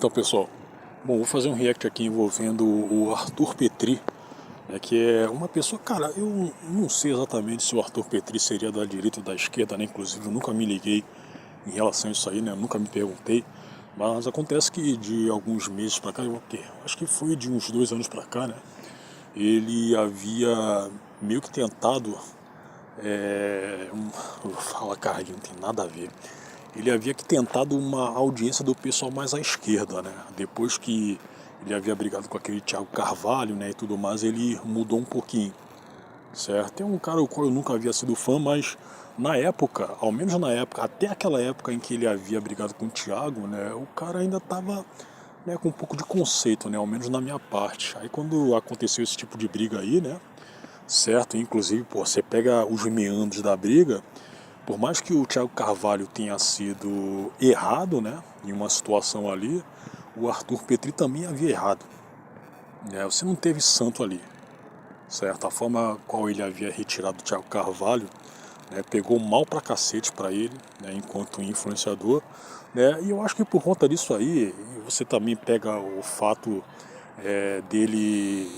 Então, pessoal, bom, vou fazer um react aqui envolvendo o Arthur Petri, né, que é uma pessoa, cara, eu não sei exatamente se o Arthur Petri seria da direita ou da esquerda, né, inclusive eu nunca me liguei em relação a isso aí, né, eu nunca me perguntei, mas acontece que de alguns meses pra cá, acho que foi de uns 2 anos pra cá, né, ele havia meio que tentado, fala Carlinhos, não tem nada a ver. Ele havia que tentado uma audiência do pessoal mais à esquerda, né? Depois que ele havia brigado com aquele Thiago Carvalho, né, e tudo mais, ele mudou um pouquinho, certo? É um cara o qual eu nunca havia sido fã, mas na época, ao menos na época, até aquela época em que ele havia brigado com o Thiago, né, o cara ainda estava, né, com um pouco de conceito, né, ao menos na minha parte. Aí quando aconteceu esse tipo de briga aí, né, certo? Inclusive, pô, você pega os meandros da briga, por mais que o Thiago Carvalho tenha sido errado, né, em uma situação ali, o Arthur Petri também havia errado, né? Você não teve santo ali, certo? A forma qual ele havia retirado o Thiago Carvalho, né, pegou mal pra cacete pra ele, né, enquanto influenciador, né? E eu acho que por conta disso aí, você também pega o fato dele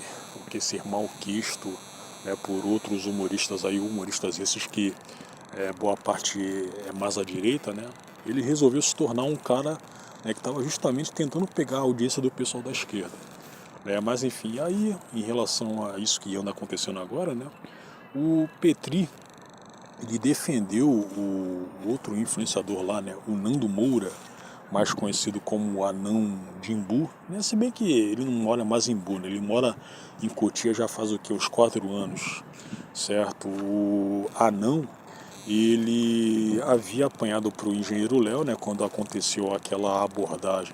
ser malquisto, né, por outros humoristas aí, humoristas esses que boa parte é mais à direita, né? Ele resolveu se tornar um cara, né, que estava justamente tentando pegar a audiência do pessoal da esquerda, né? Mas enfim, aí em relação a isso que anda acontecendo agora, né? O Petri, ele defendeu o outro influenciador lá, né? O Nando Moura, mais conhecido como o Anão de Imbu, né? Se bem que ele não mora mais em Imbu, né? Ele mora em Cotia já faz o que? Uns 4 anos, certo? O Anão, ele havia apanhado para o engenheiro Léo, né, quando aconteceu aquela abordagem,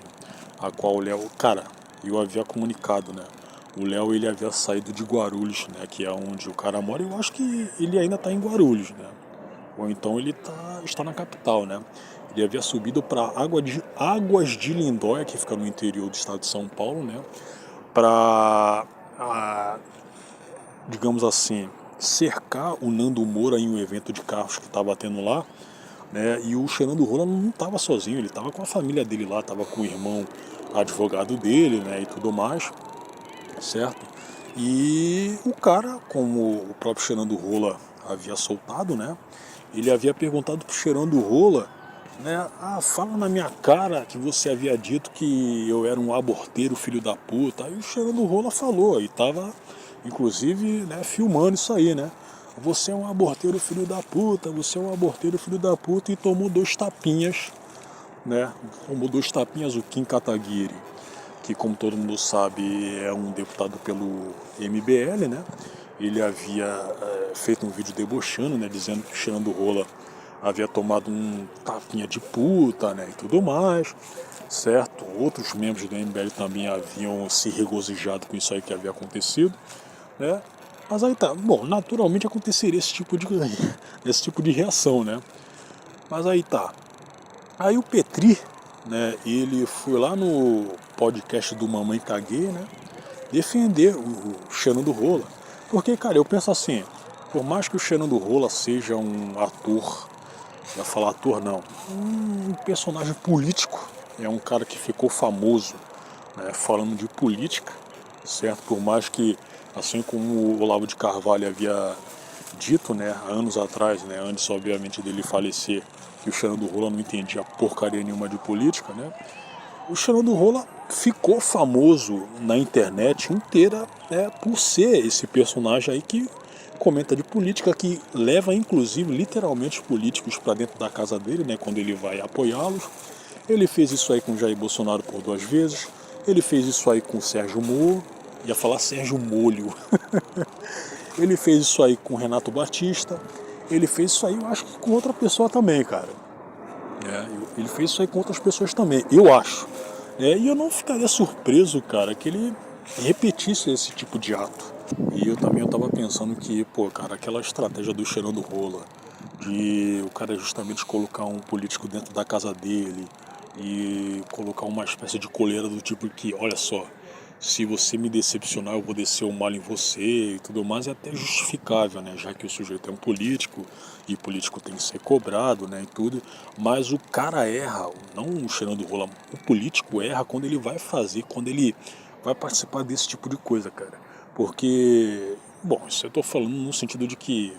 a qual o Léo, cara, eu havia comunicado, né, o Léo ele havia saído de Guarulhos, né, que é onde o cara mora. Eu acho que ele ainda está em Guarulhos, né, ou então ele está na capital, né. Ele havia subido para Águas de Lindóia, que fica no interior do estado de São Paulo, né, para, digamos assim, cercar o Nando Moura em um evento de carros que estava tendo lá, né? E o Fernando Rola não estava sozinho, ele estava com a família dele lá, estava com o irmão advogado dele, né, e tudo mais, certo? E o cara, como o próprio Fernando Rola havia soltado, né, ele havia perguntado pro Fernando Rola, né, fala na minha cara que você havia dito que eu era um aborteiro, filho da puta. Aí o Fernando Rola falou, e tava, inclusive, né, filmando isso aí, né? Você é um aborteiro, filho da puta, você é um aborteiro, filho da puta, e tomou 2 tapinhas, né? Tomou 2 tapinhas o Kim Kataguiri, que, como todo mundo sabe, é um deputado pelo MBL, né? Ele havia feito um vídeo debochando, né, dizendo que o Fernando Rola havia tomado um tapinha de puta, né, e tudo mais, certo? Outros membros do MBL também haviam se regozijado com isso aí que havia acontecido, né? Mas aí tá, bom, naturalmente aconteceria esse tipo de reação, né? Mas aí tá. Aí o Petri, né, ele foi lá no podcast do Mamãe Caguei, né, defender o Fernando Rola. Porque, cara, eu penso assim, por mais que o Fernando Rola seja um ator, não ia falar ator não, um personagem político, é um cara que ficou famoso, né, falando de política, certo? Por mais que, assim como o Olavo de Carvalho havia dito, né, há anos atrás, né, antes obviamente dele falecer, que o Fernando Rola não entendia porcaria nenhuma de política, né? O Fernando Rola ficou famoso na internet inteira, né, por ser esse personagem aí que comenta de política, que leva inclusive literalmente políticos para dentro da casa dele, né, quando ele vai apoiá-los. Ele fez isso aí com Jair Bolsonaro por 2 vezes, ele fez isso aí com o Sérgio Moro, ia falar Sérgio Molho, ele fez isso aí com Renato Batista, ele fez isso aí eu acho que com outra pessoa também, cara. Ele fez isso aí com outras pessoas também, eu acho. E eu não ficaria surpreso, cara, que ele repetisse esse tipo de ato. E eu também tava pensando que, pô, cara, aquela estratégia do Cheirando Rola, de o cara justamente colocar um político dentro da casa dele e colocar uma espécie de coleira do tipo que, olha só, se você me decepcionar eu vou descer o mal em você e tudo mais, é até justificável, né? Já que o sujeito é um político e político tem que ser cobrado, né? E tudo, mas o cara erra, não o cheirando rola, o político erra quando ele vai fazer, quando ele vai participar desse tipo de coisa, cara. Porque, bom, isso eu tô falando no sentido de que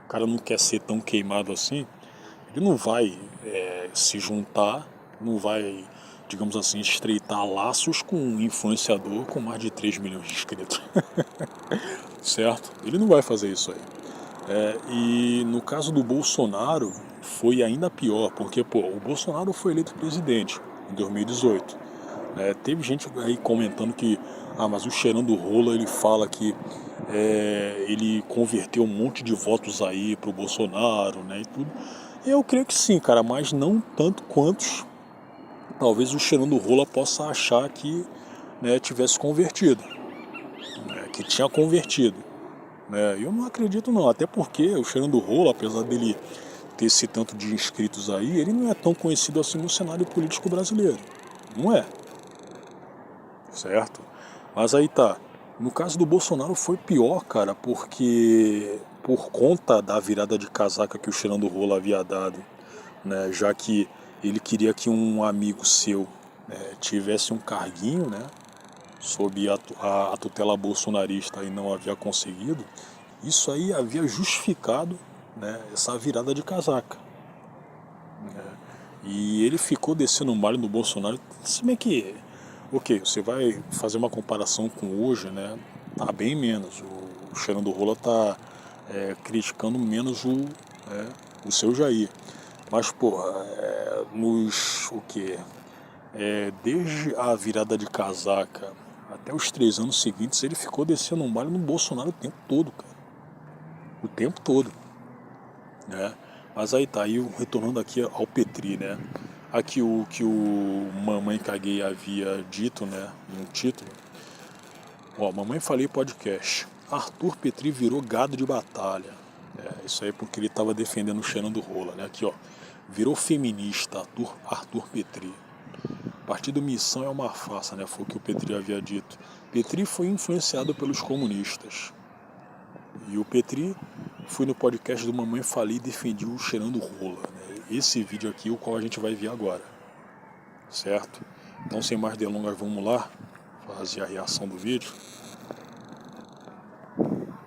o cara não quer ser tão queimado assim, ele não vai se juntar, não vai, digamos assim, estreitar laços com um influenciador com mais de 3 milhões de inscritos. Certo? Ele não vai fazer isso aí. E no caso do Bolsonaro, foi ainda pior, porque, pô, o Bolsonaro foi eleito presidente em 2018. Teve gente aí comentando que, mas o cheirando rola, ele fala que ele converteu um monte de votos aí pro Bolsonaro, né, e tudo. Eu creio que sim, cara, mas não tanto quantos talvez o cheirando rola possa achar que, né, tivesse convertido, né, que tinha convertido. Eu não acredito não, até porque o cheirando rola, apesar dele ter esse tanto de inscritos aí, ele não é tão conhecido assim no cenário político brasileiro. Não é. Certo? Mas aí tá. No caso do Bolsonaro foi pior, cara, porque por conta da virada de casaca que o cheirando rola havia dado, né, já que ele queria que um amigo seu tivesse um carguinho, né, sob a tutela bolsonarista e não havia conseguido, isso aí havia justificado, né, essa virada de casaca. E ele ficou descendo o malho no Bolsonaro, se bem que, ok, você vai fazer uma comparação com hoje, né, tá bem menos. O cheirando rola tá criticando menos o seu Jair. Mas, porra, o que? Desde a virada de casaca até os 3 anos seguintes, ele ficou descendo um malho no Bolsonaro o tempo todo, cara. O tempo todo, né? Mas aí tá, aí retornando aqui ao Petri, né? Aqui o que o Mamãe Caguei havia dito, né, no título. Ó, Mamãe Falei Podcast. Arthur Petri virou gado de batalha. Isso aí porque ele estava defendendo o cheirando rola, né? Aqui, ó. Virou feminista, Arthur Petri. Partido Missão é uma farsa, né? Foi o que o Petri havia dito. Petri foi influenciado pelos comunistas. E o Petri foi no podcast do Mamãe Falei e defendia o cheirando rola, né? Esse vídeo aqui, o qual a gente vai ver agora. Certo? Então, sem mais delongas, vamos lá fazer a reação do vídeo.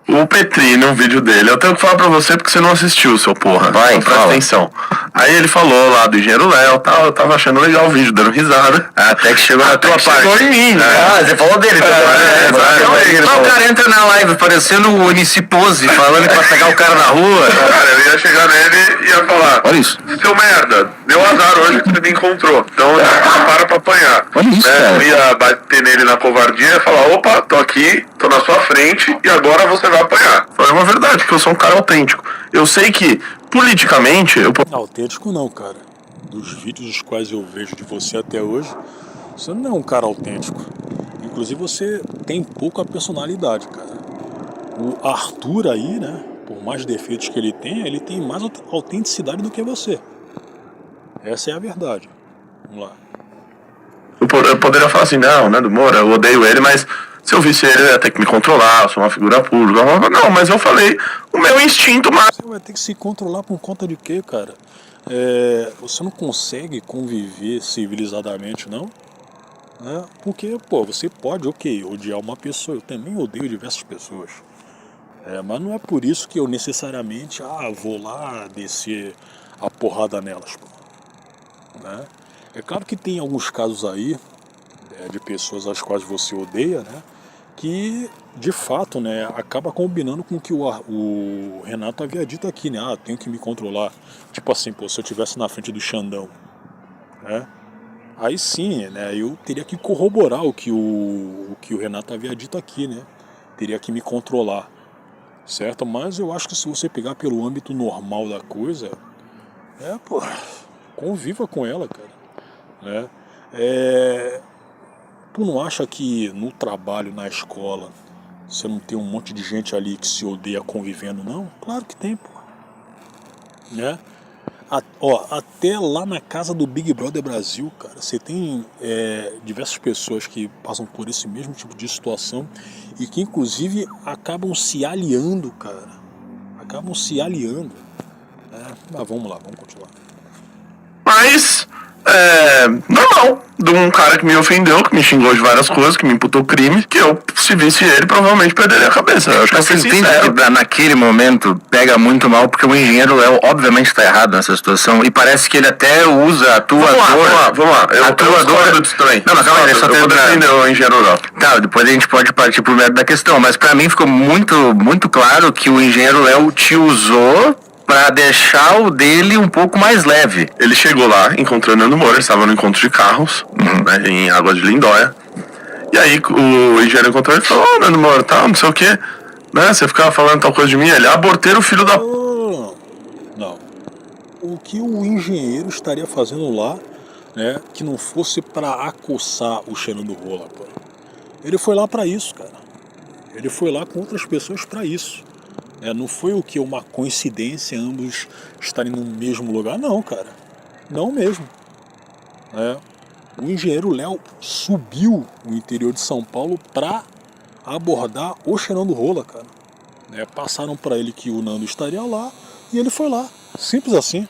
O Petri, no vídeo dele, eu tenho que falar pra você porque você não assistiu, seu porra. Vai, então, presta atenção. Aí ele falou lá do engenheiro Léo e tal, eu tava achando legal o vídeo, dando risada. Até que chegou na tua parte. Chegou em mim, né? Você falou dele. O cara entra na live parecendo o Unicipose, falando que vai pegar o cara na rua. Cara, eu ia chegar nele e ia falar: Olha isso. Seu merda, deu azar hoje que você me encontrou. Então, para pra apanhar. Olha isso, cara. Eu ia bater nele na covardia e falar: opa, tô aqui, tô na sua frente e agora você vai apanhar. É uma verdade, que eu sou um cara autêntico. Eu sei que, politicamente, Autêntico não, cara. Dos vídeos os quais eu vejo de você até hoje, você não é um cara autêntico. Inclusive você tem pouca personalidade, cara. O Arthur aí, né, por mais defeitos que ele tem mais autenticidade do que você. Essa é a verdade. Vamos lá. eu poderia falar assim: não, né, do Moura, eu odeio ele, mas se eu visse ele, eu ia ter que me controlar, eu sou uma figura pública. Não, mas eu falei o meu instinto mais. Você vai ter que se controlar por conta de quê, cara? Você não consegue conviver civilizadamente, não? Porque, pô, você pode, ok, odiar uma pessoa. Eu também odeio diversas pessoas. Mas não é por isso que eu necessariamente, vou lá descer a porrada nelas, pô. Né? É claro que tem alguns casos aí, de pessoas às quais você odeia, né? Que, de fato, né, acaba combinando com o que o Renato havia dito aqui, né? Tenho que me controlar. Tipo assim, pô, se eu estivesse na frente do Xandão, né? Aí sim, né, eu teria que corroborar o que o Renato havia dito aqui, né? Teria que me controlar, certo? Mas eu acho que se você pegar pelo âmbito normal da coisa, pô, conviva com ela, cara, né? Tu não acha que no trabalho, na escola, você não tem um monte de gente ali que se odeia convivendo, não? Claro que tem, pô. Né? Até lá na casa do Big Brother Brasil, cara, você tem diversas pessoas que passam por esse mesmo tipo de situação e que inclusive acabam se aliando, cara. Acabam se aliando. Mas vamos lá, vamos continuar. Mas, normal, de um cara que me ofendeu, que me xingou de várias coisas, que me imputou crime, que eu, se visse ele, provavelmente perderia a cabeça. Eu acho que Você eu fui entende sincero. que naquele momento pega muito mal, porque o engenheiro Léo obviamente está errado nessa situação, e parece que ele até usa a tua Vamos lá. Eu discordo disso também. Não, mas calma aí, deixa eu eu vou terminar. defender o engenheiro Léo. Tá, depois a gente pode partir pro mérito da questão, mas pra mim ficou muito, muito claro que o engenheiro Léo te usou pra deixar o dele um pouco mais leve. Ele chegou lá, encontrou o Nando Moura, estava no encontro de carros, né, em Águas de Lindóia. E aí o engenheiro encontrou ele e falou, Nando Moura, tal, não sei o quê. Né, você ficava falando tal coisa de mim, ele aborteiro filho da... Não. O que o engenheiro estaria fazendo lá, né, que não fosse pra acossar o cheirando rola, pô? Ele foi lá pra isso, cara. Ele foi lá com outras pessoas pra isso. Não foi o que? Uma coincidência ambos estarem no mesmo lugar? Não, cara. Não mesmo. O engenheiro Léo subiu o interior de São Paulo pra abordar o cheirando rola, cara. Passaram pra ele que o Nando estaria lá e ele foi lá. Simples assim.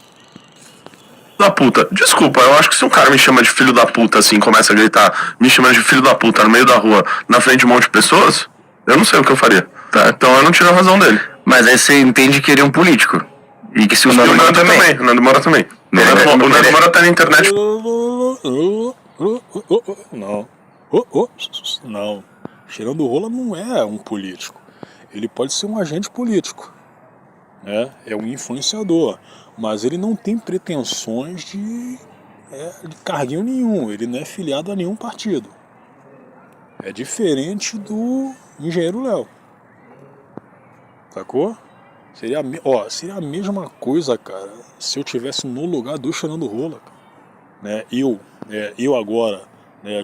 Da puta. Desculpa, eu acho que se um cara me chama de filho da puta assim, começa a gritar, me chama de filho da puta no meio da rua, na frente de um monte de pessoas, eu não sei o que eu faria. Tá? Então eu não tiro a razão dele. Mas aí você entende que ele é um político. E que se o Nando Moura também. O Nando Moura também. O Nando Moura tá na internet. Não. Não. Cheirando rola não é um político. Ele pode ser um agente político. É um influenciador. Mas ele não tem pretensões de carguinho nenhum. Ele não é filiado a nenhum partido. É diferente do engenheiro Léo. Sacou? Seria a mesma coisa, cara, se eu tivesse no lugar do cheirando rola, cara. Eu agora,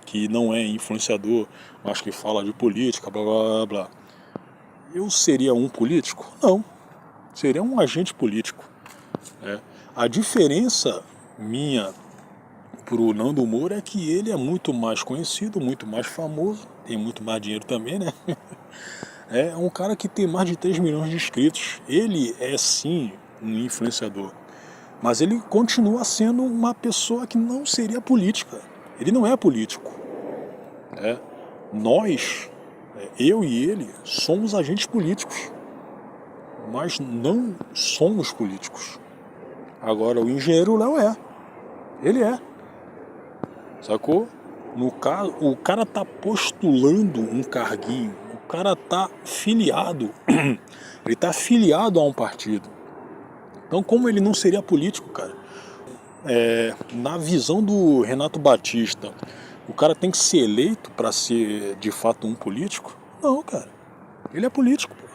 que não é influenciador, mas que fala de política, blá blá blá, eu seria um político? Não. Seria um agente político. A diferença minha pro Nando Moura é que ele é muito mais conhecido, muito mais famoso, tem muito mais dinheiro também, né? É um cara que tem mais de 3 milhões de inscritos. Ele é sim um influenciador, mas ele continua sendo uma pessoa que não seria política. Ele não é político. Nós, eu e ele, somos agentes políticos, mas não somos políticos. Agora o engenheiro Léo é. Ele é. Sacou? No caso, o cara tá postulando um carguinho. O cara tá filiado. Ele tá filiado a um partido. Então, como ele não seria político, cara? Na visão do Renato Batista, o cara tem que ser eleito para ser de fato um político? Não, cara. Ele é político, pô.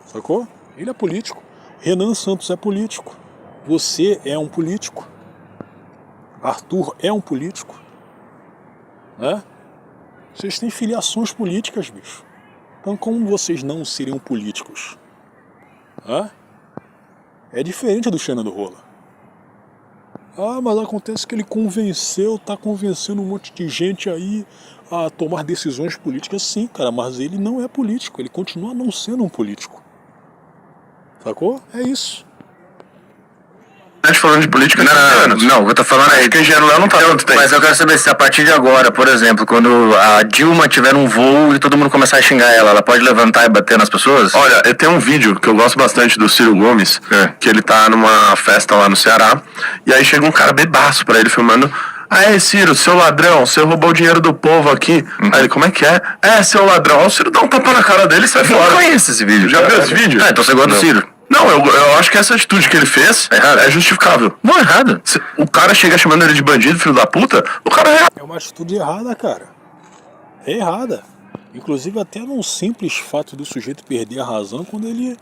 Sacou? Ele é político. Renan Santos é político. Você é um político. Arthur é um político. Vocês têm filiações políticas, bicho. Então, como vocês não seriam políticos? É diferente do Xena do Rola. Mas acontece que ele tá convencendo um monte de gente aí a tomar decisões políticas. Sim, cara, mas ele não é político. Ele continua não sendo um político. Sacou? É isso. A gente falando de política, Não, eu tô falando aí. Porque o engenheiro Léo não tá tanto tempo. Mas eu quero saber se a partir de agora, por exemplo, quando a Dilma tiver um voo e todo mundo começar a xingar ela pode levantar e bater nas pessoas? Olha, eu tenho um vídeo que eu gosto bastante do Ciro Gomes, que ele tá numa festa lá no Ceará, e aí chega um cara bebaço pra ele filmando. Ciro, seu ladrão, você roubou o dinheiro do povo aqui. Aí ele, como é que é? Seu ladrão. Aí o Ciro dá um tapa na cara dele e sai fora. Eu não conheço esse vídeo. Já viu esse vídeo? Então você gosta do Ciro? Não, eu acho que essa atitude que ele fez é justificável. Não é errado. O cara chega chamando ele de bandido, filho da puta, o cara é uma atitude errada, cara. É errada. Inclusive até num simples fato do sujeito perder a razão, quando ele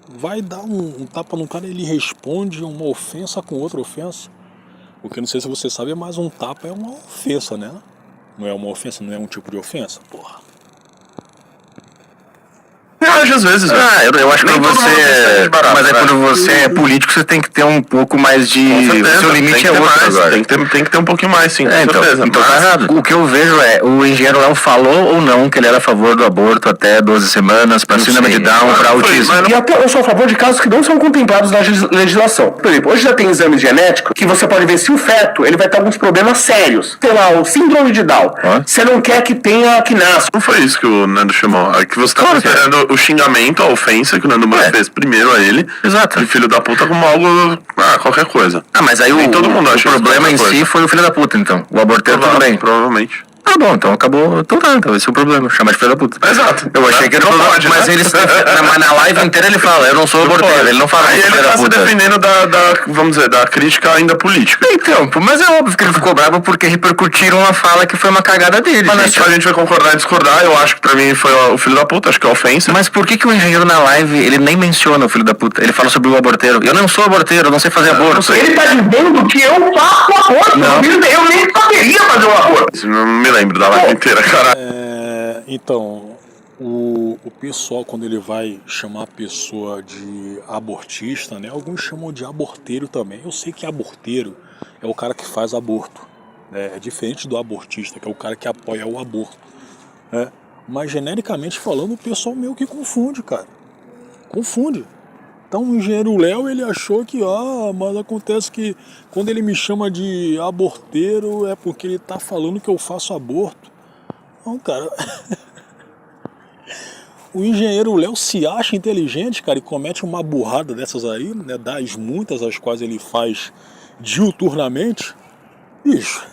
vai dar um tapa no cara, ele responde uma ofensa com outra ofensa. Porque não sei se você sabe, mas um tapa é uma ofensa, né? Não é uma ofensa, não é um tipo de ofensa, porra. sacanagem às vezes, velho. Eu acho que Nem quando todo mundo tem sangue você. de barata, Mas é velho. quando você é político, você tem que ter um pouco mais de. Com certeza, Seu limite tem que é ter outro mais, agora. tem que ter um pouquinho mais, sim, com Então certeza. tá Mas- errado. O que eu vejo é, o engenheiro Léo falou ou não que ele era a favor do aborto até 12 semanas, pra síndrome de Down, pra Não foi, autismo. mas E até eu sou a favor de casos que não são contemplados na legislação. Por exemplo, hoje já tem exame genético que você pode ver se o feto ele vai ter alguns problemas sérios. Sei lá, o síndrome de Down. Você não quer que tenha que nasça. Não foi isso que o Nando chamou. É que você tá Claro que é. considerando o xingamento, a ofensa que o Nando Moura fez primeiro a ele. Exato. E filho da puta como algo. Qualquer coisa. Mas aí Nem todo mundo o acha isso problema em qualquer si coisa. foi o filho da puta, então. O aborteiro tudo bem. Provavelmente. Bom, então acabou. Então tá, então esse é o problema. Chamar de filho da puta. Exato. Eu achei que era o Não problema. pode, Mas né? mas na live inteira ele fala, eu não sou aborteiro. Pode. Ele não fala Aí que ele filho tá da se puta. defendendo vamos dizer, da crítica ainda política. Então, mas é óbvio que ele ficou bravo porque repercutiram a fala que foi uma cagada dele. Mas gente. a gente vai concordar e discordar. Eu acho que pra mim foi o filho da puta, acho que é ofensa. Mas por que o engenheiro na live, ele nem menciona o filho da puta? Ele fala sobre o aborteiro. Eu não sou aborteiro, eu não sei fazer aborto. não sei. Ele tá dizendo que eu faço aborto. Não. Eu nem saberia fazer um aborto. Não me lembro da live inteira, cara. Então, o pessoal, quando ele vai chamar a pessoa de abortista, né? Alguns chamam de aborteiro também. Eu sei que aborteiro é o cara que faz aborto, né? É diferente do abortista, que é o cara que apoia o aborto, né? Mas, genericamente falando, o pessoal meio que confunde, cara. Confunde. Então, o engenheiro Léo, ele achou que, mas acontece que quando ele me chama de aborteiro é porque ele tá falando que eu faço aborto. Não, cara. O engenheiro Léo se acha inteligente, cara, e comete uma burrada dessas aí, né? Das muitas as quais ele faz diuturnamente. Bicho.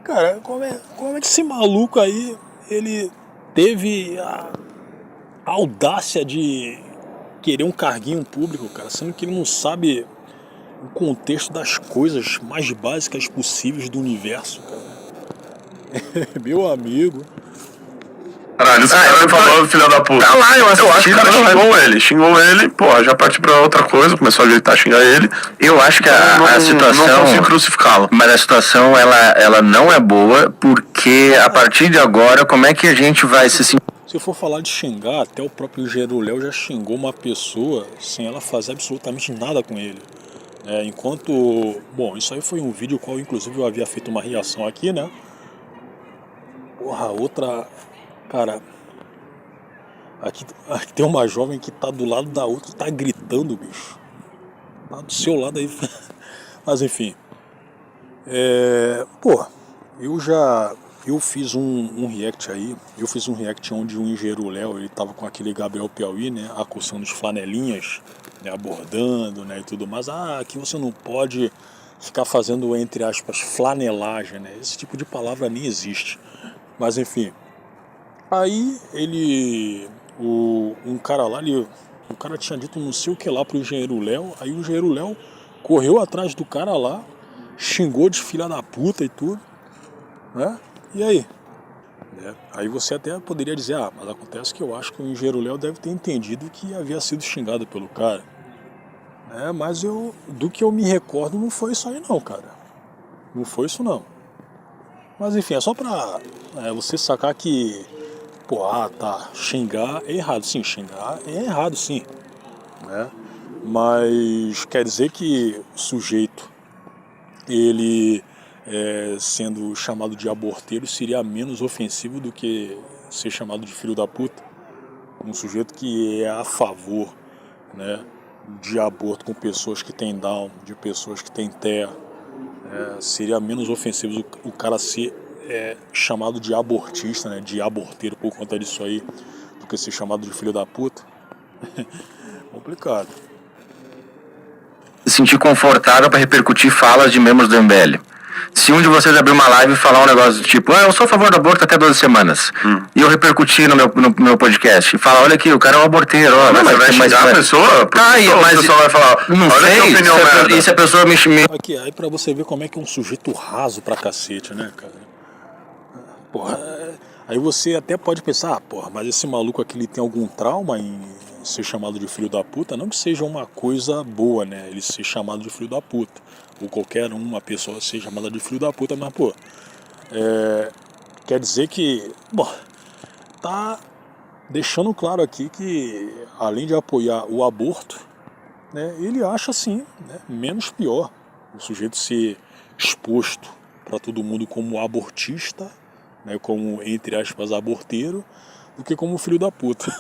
Cara, como é que esse maluco aí, ele teve a audácia de querer um carguinho público, cara, sendo que ele não sabe o contexto das coisas mais básicas possíveis do universo, cara. Meu amigo. Caralho, esse cara falou, filho da puta. Tá lá, eu acho assisti, que o cara tá lá. xingou ele, porra, já partiu pra outra coisa, começou a gritar, xingar ele. Eu acho que Não a situação... Não consigo crucificá-lo. Mas a situação, ela não é boa, porque a partir de agora, como é que a gente vai se sentir? Se for falar de xingar, até o próprio engenheiro Léo já xingou uma pessoa sem ela fazer absolutamente nada com ele. Enquanto... Bom, isso aí foi um vídeo qual inclusive eu havia feito uma reação aqui, né? Porra, outra... Cara... Aqui tem uma jovem que tá do lado da outra e tá gritando, bicho. Tá do seu lado aí. Mas enfim. Porra, eu fiz um react aí. Eu fiz um react onde o engenheiro Léo, ele tava com aquele Gabriel Piauí, né? Acursando os flanelinhas, né, abordando, né, e tudo mais. Aqui você não pode ficar fazendo, entre aspas, flanelagem, né? Esse tipo de palavra nem existe. Mas enfim. Aí um cara lá, o cara tinha dito não sei o que lá pro engenheiro Léo. Aí o engenheiro Léo correu atrás do cara lá, xingou de filha da puta e tudo, né? E aí? Aí você até poderia dizer, mas acontece que eu acho que o engenheiro Léo deve ter entendido que havia sido xingado pelo cara. Mas do que eu me recordo, não foi isso aí não, cara. Não foi isso não. Mas enfim, é só pra você sacar que, xingar é errado. Sim, xingar é errado, sim, né? Mas quer dizer que o sujeito, ele sendo chamado de aborteiro, seria menos ofensivo do que ser chamado de filho da puta? Um sujeito que é a favor, né, de aborto com pessoas que têm Down, de pessoas que têm TEA, seria menos ofensivo o cara ser chamado de abortista, né, de aborteiro por conta disso aí, do que ser chamado de filho da puta? Complicado. Se sentir confortável para repercutir falas de membros do MBL. Se um de vocês abrir uma live e falar um negócio do tipo, eu sou a favor do aborto até 12 semanas, e eu repercutir no meu podcast, e falar, olha aqui, o cara é um aborteiro, Mas você vai xingar a pessoa? Mas o pessoal vai falar, não olha sei, que opinião merda. e se a pessoa me... Aqui, aí pra você ver como é que é um sujeito raso pra cacete, né, cara? Porra, aí você até pode pensar, mas esse maluco aqui, ele tem algum trauma em ser chamado de filho da puta? Não que seja uma coisa boa, né, ele ser chamado de filho da puta, ou qualquer uma pessoa ser chamada de filho da puta, mas quer dizer que, tá deixando claro aqui que, além de apoiar o aborto, né, ele acha assim, né, menos pior o sujeito ser exposto para todo mundo como abortista, né, como, entre aspas, aborteiro, do que como filho da puta.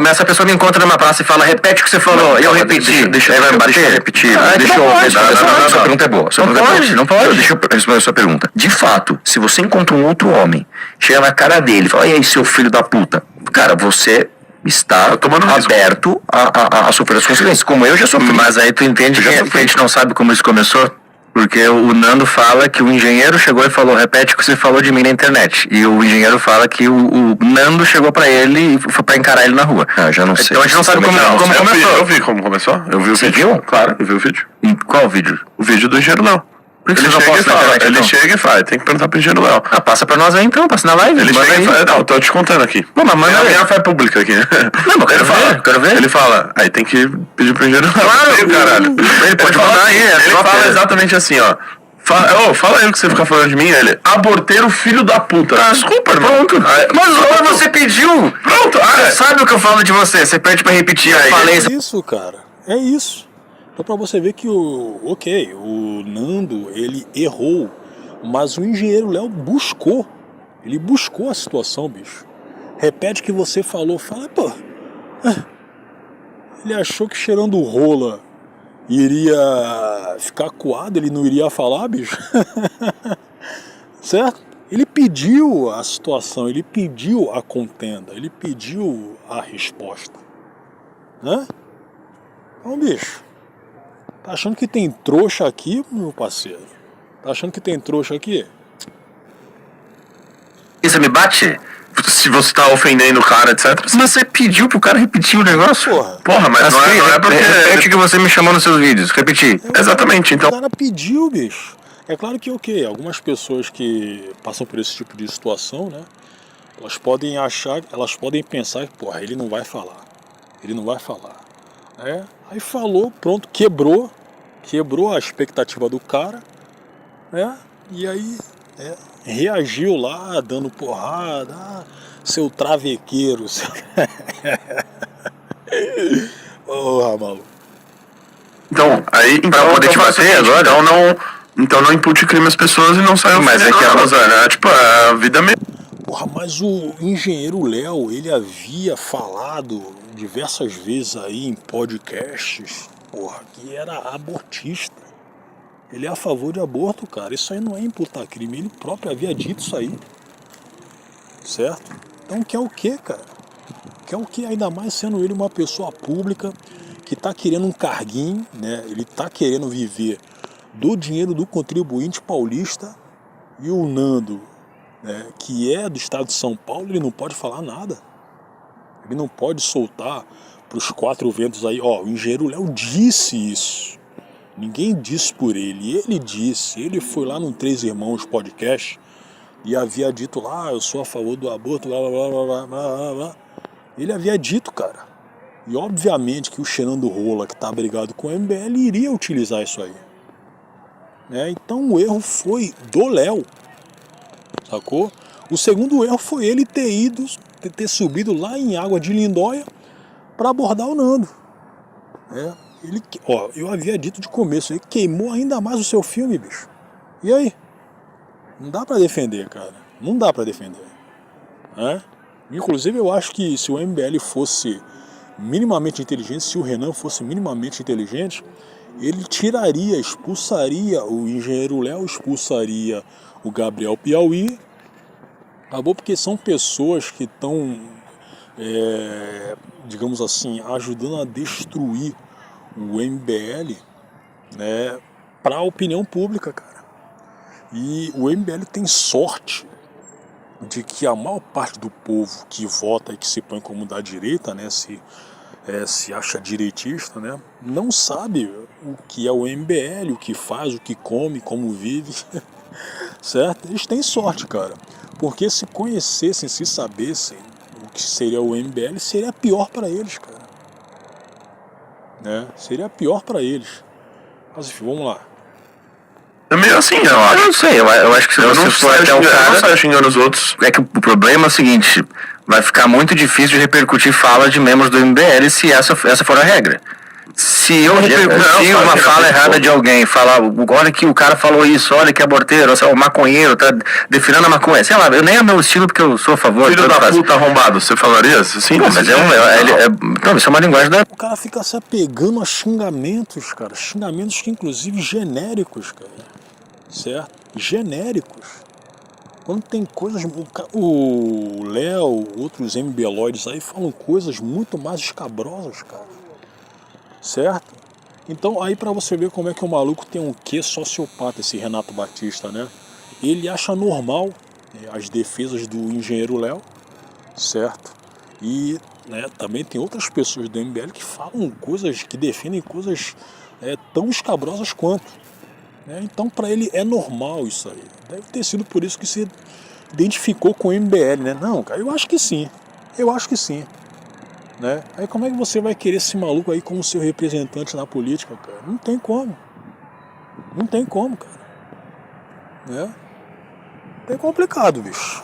Essa pessoa me encontra numa praça e fala, repete o que você falou, eu repeti. Deixa eu repetir. Deixa eu Não, sua pergunta é boa. Não pode. Deixa eu responder a sua pergunta. De fato, se você encontra um outro homem, chega na cara dele e fala, e aí, seu filho da puta? Cara, você está aberto a sofrer as consequências, como eu já sofri. Mas aí tu entende que a gente não sabe como isso começou? Porque o Nando fala que o engenheiro chegou e falou, repete o que você falou de mim na internet. E o engenheiro fala que o Nando chegou pra ele e foi pra encarar ele na rua. Ah, já não sei. Então a gente não sabe como começou. Eu vi como começou. Eu vi o Você vídeo. viu? Claro, eu vi o vídeo. Em qual vídeo? O vídeo do engenheiro Léo. Ele chega e fala, tem que perguntar pro engenheiro Léo. Ah, passa pra nós aí então, passa na live. Ele chega e fala, não, tô te contando aqui. Pô, mas manda a aí. minha fé pública aqui. Não, mas quero ver. Ele fala, aí tem que pedir pro engenheiro Léo. Claro, caralho. Ele pode mandar aí. Ele fala exatamente assim, ó. Fala aí o que você fica falando de mim, ele. Aborteiro, filho da puta. Desculpa, irmão. Pronto. Mas você pediu. Pronto. Você sabe o que eu falo de você. Você pede pra repetir. Eu falei É isso, cara. É isso. Então pra você ver que o Nando, ele errou, mas o engenheiro Léo buscou. Ele buscou a situação, bicho. Repete o que você falou. Fala, pô. Ele achou que cheirando rola iria ficar coado, ele não iria falar, bicho. Certo? Ele pediu a situação, ele pediu a contenda, ele pediu a resposta. Né? Então, bicho, tá achando que tem trouxa aqui, meu parceiro? Tá achando que tem trouxa aqui? Você me bate? Se você tá ofendendo o cara, etc. Mas você pediu pro cara repetir o negócio? Porra, mas não é porque... Repete o que você me chamou nos seus vídeos. Repetir. Exatamente, então... O cara pediu, bicho. É claro que, algumas pessoas que passam por esse tipo de situação, né? Elas podem pensar que, porra, ele não vai falar. Ele não vai falar. Aí falou, pronto, quebrou a expectativa do cara, né? E aí, reagiu lá, dando porrada, seu travequeiro. Porra, maluco. Então, aí, pra poder te bater agora, então não impute crime às pessoas e não saiu. Mas é que elas, né? Tipo, a vida mesmo. Porra, mas o engenheiro Léo, ele havia falado diversas vezes aí em podcasts, porra, que era abortista. Ele é a favor de aborto, cara. Isso aí não é imputar crime. Ele próprio havia dito isso aí. Certo? Então quer o quê, cara? Quer o quê? Ainda mais sendo ele uma pessoa pública que tá querendo um carguinho, né? Ele tá querendo viver do dinheiro do contribuinte paulista. E o Nando, né, que é do estado de São Paulo, ele não pode falar nada. Ele não pode soltar pros quatro ventos aí. Ó, o engenheiro Léo disse isso. Ninguém disse por ele, ele disse. Ele foi lá no Três Irmãos podcast e havia dito lá, eu sou a favor do aborto, blá blá blá blá blá blá blá. Ele havia dito, cara. E obviamente que o cheirando rola que tá brigado com o MBL iria utilizar isso aí. Então o erro foi do Léo, sacou? O segundo erro foi ele ter subido lá em Água de Lindóia para abordar o Nando. Eu havia dito de começo, ele queimou ainda mais o seu filme, bicho. E aí? Não dá pra defender, cara. Não dá pra defender. Inclusive, eu acho que se o MBL fosse minimamente inteligente, se o Renan fosse minimamente inteligente, ele expulsaria o engenheiro Léo, expulsaria o Gabriel Piauí. Acabou porque são pessoas que estão, digamos assim, ajudando a destruir o MBL, né, para a opinião pública, cara. E o MBL tem sorte de que a maior parte do povo que vota e que se põe como da direita, né, se acha direitista, né, não sabe o que é o MBL, o que faz, o que come, como vive, certo? Eles têm sorte, cara, porque se conhecessem, se sabessem o que seria o MBL, seria pior para eles, cara. Seria pior para eles. Mas enfim, vamos lá. É meio assim, eu Eu acho. não sei, eu acho que se você for até o Eu não cara... saio xingando os outros. É que o problema é o seguinte, vai ficar muito difícil de repercutir fala de membros do MBL se essa for a regra. Se eu repercutir uma fala errada de alguém, falar, olha que o cara falou isso, olha que aborteiro, o maconheiro, tá definindo a maconha, sei lá, eu nem é meu estilo porque eu sou a favor. Filho da puta arrombado, você falaria assim? Não, mas não, isso é uma linguagem da... O cara fica se apegando a xingamentos, cara. Xingamentos que inclusive genéricos, cara. Certo? Genéricos. Quando tem coisas... O Léo, outros MBLoides aí falam coisas muito mais escabrosas, cara. Certo? Então aí pra você ver como é que o maluco tem um quê sociopata, esse Renato Batista, né? Ele acha normal as defesas do engenheiro Léo, certo? E também tem outras pessoas do MBL que falam coisas, que defendem coisas tão escabrosas quanto. Então pra ele é normal isso aí. Deve ter sido por isso que se identificou com o MBL, né? Não, cara, eu acho que sim. Eu acho que sim. Né? Aí como é que você vai querer esse maluco aí como seu representante na política, cara? Não tem como. Não tem como, cara. Né? É complicado, bicho.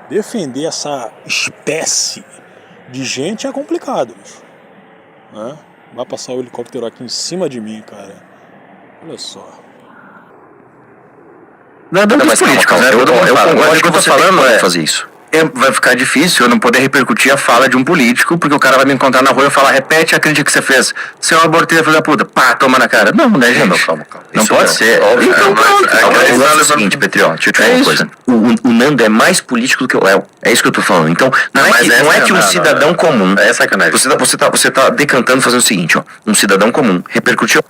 Defender essa espécie de gente é complicado, bicho. Né? Vai passar o helicóptero aqui em cima de mim, cara. Olha só. Não, mas política, né? Eu concordo, o que eu tô falando é fazer isso. Vai ficar difícil eu não poder repercutir a fala de um político, porque o cara vai me encontrar na rua e falar, repete a crítica que você fez. Você é um aborteiro, filho da puta. Pá, toma na cara. Não, né, gente? Calma. Não Isso pode ser. Então, é o seguinte, Petrió, deixa eu te falar uma coisa. O Nando é mais político do que o Léo. É isso que eu tô falando. Então, não é que um cidadão comum... É sacanagem. Você tá decantando fazendo o seguinte, ó. Um cidadão comum repercutiu...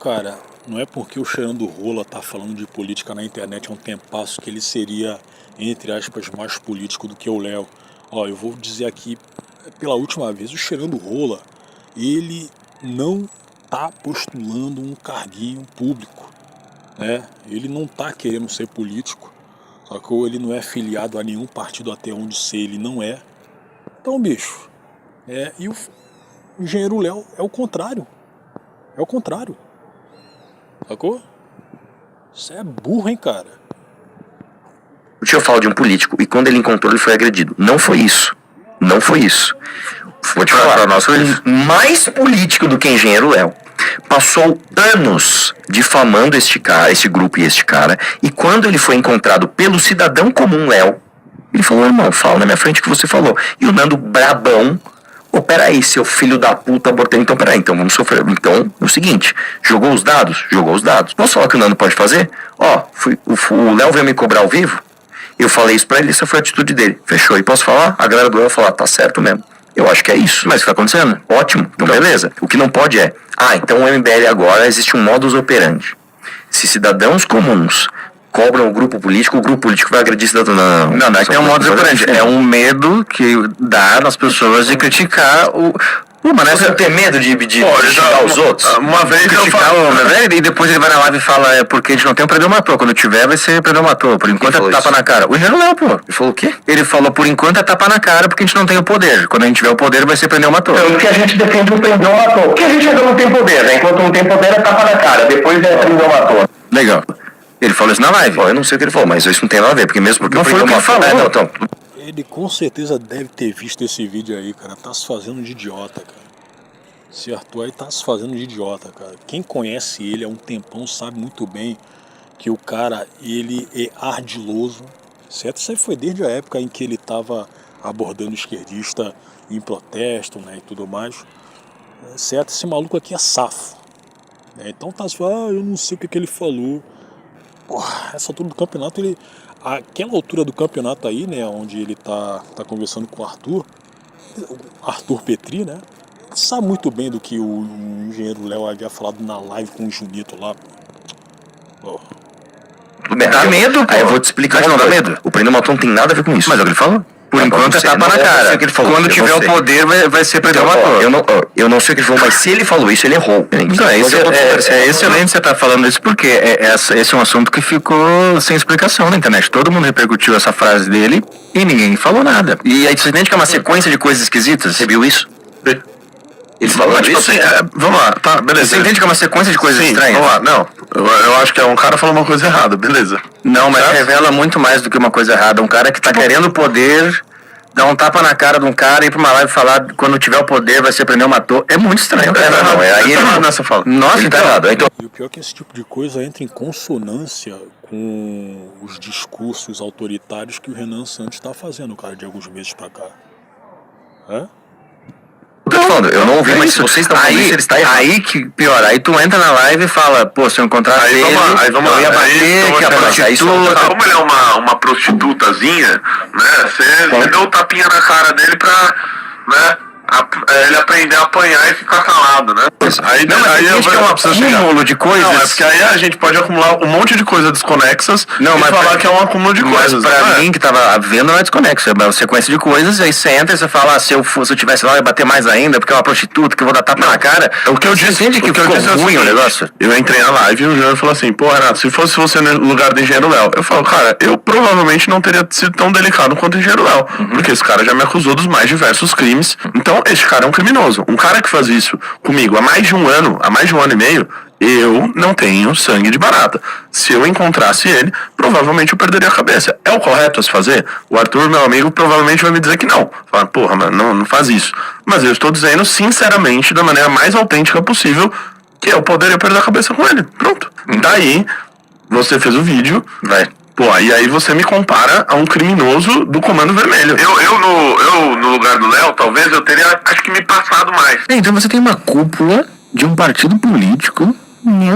Cara, não é porque o Cheirando Rola tá falando de política na internet há um tempasso que ele seria, entre aspas, mais político do que o Léo. Ó, eu vou dizer aqui pela última vez, o Cheirando Rola, ele não tá postulando um carguinho público, né? Ele não tá querendo ser político, só que ele não é filiado a nenhum partido até onde sei, ele não é. Então, bicho, e o engenheiro Léo é o contrário. É o contrário. Sacou? Você é burro, hein, cara? O tio fala de um político e quando ele encontrou ele foi agredido. Não foi isso. Não foi isso. Vou te falar, mais político do que engenheiro Léo. Passou anos difamando este cara, esse grupo e este cara. E quando ele foi encontrado pelo cidadão comum Léo, ele falou, irmão, fala na minha frente o que você falou. E o Nando brabão, peraí, seu filho da puta abortei. Então, peraí, então vamos sofrer. Então, é o seguinte, jogou os dados? Jogou os dados. Posso falar o que o Nando pode fazer? O Léo veio me cobrar ao vivo, eu falei isso pra ele, essa foi a atitude dele. Fechou. E posso falar? A galera do Léo falou, tá certo mesmo. Eu acho que é isso. Mas o que tá acontecendo? Ótimo. Então, beleza. O que não pode é, então o MBL agora existe um modus operandi. Se cidadãos comuns cobram o grupo político vai agredir cidadão. Não é que é um modus operandi. É um medo que dá nas pessoas de criticar o... Mas não é você ter medo de criticar os outros? Uma vez criticar o MBL e depois ele vai na live e fala, porque a gente não tem um prendeu matou. Quando tiver vai ser prendeu matou. Por enquanto é tapa na cara. O engenheiro Léo, pô. Ele falou o quê? Ele falou, por enquanto é tapa na cara porque a gente não tem o poder. Quando a gente tiver o poder vai ser prendeu matou. Então, o que a gente defende o prendeu matou. Porque a gente ainda não tem poder, né? Enquanto não tem poder é tapa na cara. Depois é prendeu matou. Legal. Ele falou isso na live. Eu não sei o que ele falou, mas isso não tem nada a ver, porque mesmo porque não foi o que ele falou. Ele com certeza deve ter visto esse vídeo aí, cara. Tá se fazendo de idiota, cara. Esse Arthur aí tá se fazendo de idiota, cara. Quem conhece ele há um tempão sabe muito bem que o cara, ele é ardiloso, certo? Isso aí foi desde a época em que ele tava abordando o esquerdista em protesto, né, e tudo mais. Certo? Esse maluco aqui é safo. Então tá se falando, eu não sei o que ele falou. Porra, essa altura do campeonato, aquela altura do campeonato aí, né, onde ele tá conversando com o Arthur Petri, né, sabe muito bem do que o engenheiro Léo havia falado na live com o Junito lá. Dá medo, pô. Aí eu vou te explicar de novo. Dá medo. O prendeu matou não tem nada a ver com isso. Mas é o que ele falou? Por enquanto é tapa na cara. Quando tiver o poder vai ser prendeu matou. Eu não sei o que ele falou, mas se ele falou isso, ele errou. Então, é excelente você estar falando isso, porque esse é um assunto que ficou sem explicação na internet. Todo mundo repercutiu essa frase dele e ninguém falou nada. E aí você entende que é uma sequência de coisas esquisitas? Você viu isso? Ele falou Tipo isso? assim, vamos lá, tá, beleza. Você entende que é uma sequência de coisas Sim, estranhas? vamos lá, não. Eu acho que um cara falou uma coisa errada, beleza. Não, mas Certo? revela muito mais do que uma coisa errada. Um cara que tá querendo poder, dar um tapa na cara de um cara e ir pra uma live falar quando tiver o poder vai ser prender um matou. É muito estranho. Aí ele nessa fala. Nossa, Ele tá tá errado. Então, E o pior é que esse tipo de coisa entra em consonância com os discursos autoritários que o Renan Santos está fazendo, cara, de alguns meses pra cá. É? eu tô te falando, eu não ouvi, mas se vocês estão falando isso, ele está errado. Aí que pior, aí tu entra na live e fala, pô, se eu encontrasse Aí ele, vamos eu lá, ia aí, bater, então, que a prostituta... Como ele é uma prostitutazinha, né? Você deu um tapinha na cara dele pra, né? Ele aprender a apanhar e ficar calado, né? Aí, Não, mas aí tem gente que é um acúmulo de coisas. Não, é porque aí a gente pode acumular um monte de coisas desconexas Não, e mas falar que é um acúmulo de coisas. Mas pra não é? mim, que tava vendo, não é desconexo. É uma sequência de coisas, aí você entra e você fala, se eu tivesse lá, eu ia bater mais ainda, porque é uma prostituta, que eu vou dar tapa na cara. O que eu Você disse, entende que ficou é ruim o negócio? Eu entrei na live e o Júnior falou assim, pô, Renato, se fosse você no lugar do Engenheiro Léo, eu falo, cara, eu provavelmente não teria sido tão delicado quanto o Engenheiro Léo, porque esse cara já me acusou dos mais diversos crimes, então esse cara é um criminoso. Um cara que faz isso comigo há mais de um ano e meio, eu não tenho sangue de barata. Se eu encontrasse ele, provavelmente eu perderia a cabeça. É o correto a se fazer? O Arthur, meu amigo, provavelmente vai me dizer que não. Fala, porra, mano, não faz isso. Mas eu estou dizendo, sinceramente, da maneira mais autêntica possível, que eu poderia perder a cabeça com ele. Pronto. Daí, você fez o vídeo, Vai. pô, e aí você me compara a um criminoso do Comando Vermelho. Eu no lugar do Léo, talvez eu teria, acho que me passado mais. Então você tem uma cúpula de um partido político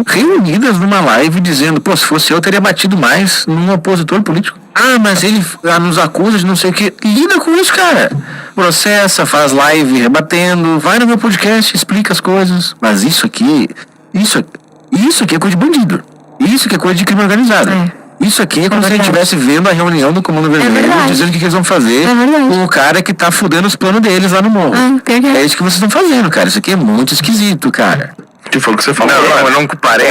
reunidas numa live dizendo, pô, se fosse eu teria batido mais num opositor político. Ah, mas ele nos acusa de não sei o que. Lida com isso, cara. Processa, faz live rebatendo, vai no meu podcast, explica as coisas. Mas isso aqui é coisa de bandido. Isso aqui é coisa de crime organizado. Isso aqui é como se a gente estivesse vendo a reunião do Comando Vermelho, dizendo o que eles vão fazer com o cara que tá fudendo os planos deles lá no morro. É isso que vocês estão fazendo, cara. Isso aqui é muito esquisito, cara. Que foi o que você falou? Não, eu não comparei.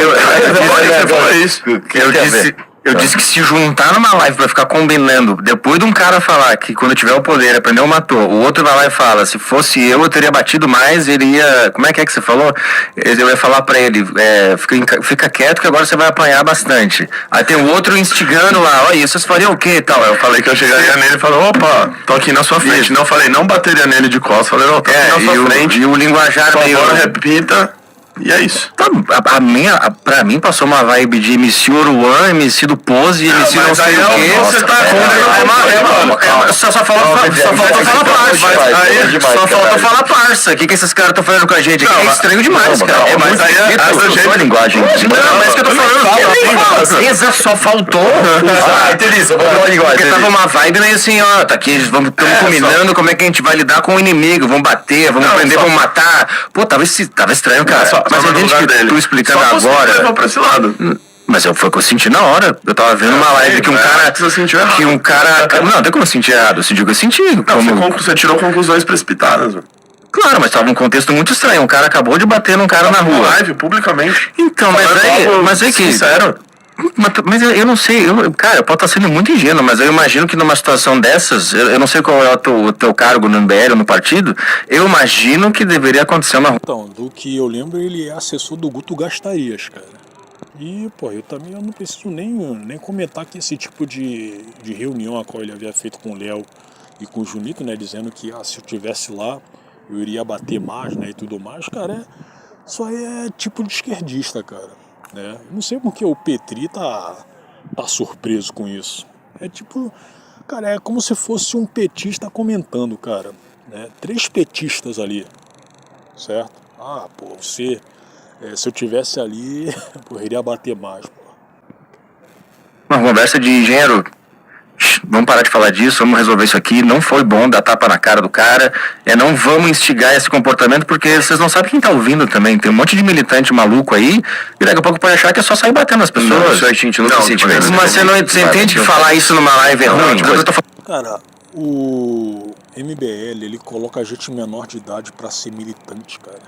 Eu disse que se juntar numa live pra ficar combinando, depois de um cara falar que quando tiver o poder, aprendeu, matou, o outro vai lá e fala, se fosse eu teria batido mais, ele ia... Como é que você falou? Eu ia falar pra ele, fica quieto que agora você vai apanhar bastante. Aí tem o outro instigando lá, olha, vocês fariam o quê e tal? Eu falei que eu chegaria nele e falou, opa, tô aqui na sua frente. Não falei, não bateria nele de costas, falei, não, tô aqui na sua frente. E o linguajar meio... Agora repita... E é isso. Pra mim passou uma vibe de MC Oruan, MC do Pose, MC não sei o quê. Você tá com Só falta falar parça. O que esses caras estão fazendo com a gente aqui? É estranho demais, cara. É mais aí a linguagem. Não, mas é que eu tô falando. Só faltou. Porque tava uma vibe meio assim, ó, tá aqui, estamos combinando como é que a gente vai lidar com o inimigo, vamos bater, vamos prender, vamos matar. Pô, tava estranho, cara. Mas a gente que tu explicando agora. Pra esse lado. Mas foi o que eu senti na hora. Eu tava vendo uma live que um cara. Que um cara. Não, não é que eu senti errado. Eu senti o que eu senti. Você tirou conclusões precipitadas, mano. Claro, mas tava num contexto muito estranho. Um cara acabou de bater num cara na rua. Live, publicamente. Então, mas é que. Sincero. Mas eu não sei, cara, eu posso estar sendo muito ingênuo, mas eu imagino que numa situação dessas, eu não sei qual é o teu cargo no MBL ou no partido, eu imagino que deveria acontecer uma... Então, do que eu lembro, ele é assessor do Guto Gastarias, cara. E, pô, eu não preciso nem comentar que esse tipo de reunião a qual ele havia feito com o Léo e com o Junito, né, dizendo que se eu tivesse lá, eu iria bater mais, né, e tudo mais, cara, isso aí é tipo de esquerdista, cara. Né? Não sei porque o Petri tá surpreso com isso. É tipo, cara, é como se fosse um petista comentando, cara. Né? 3 petistas ali, certo? Ah, pô, se eu tivesse ali, eu iria bater mais, pô. Uma conversa de engenheiro. Vamos parar de falar disso, vamos resolver isso aqui. Não foi bom dar tapa na cara do cara. Não vamos instigar esse comportamento, porque vocês não sabem quem tá ouvindo também. Tem um monte de militante maluco aí, e daqui a pouco pode achar que é só sair batendo nas pessoas. Não, isso a gente não tem sentimento. Mas você entende que falar isso numa live é ruim? Cara, o MBL, ele coloca a gente menor de idade pra ser militante, cara.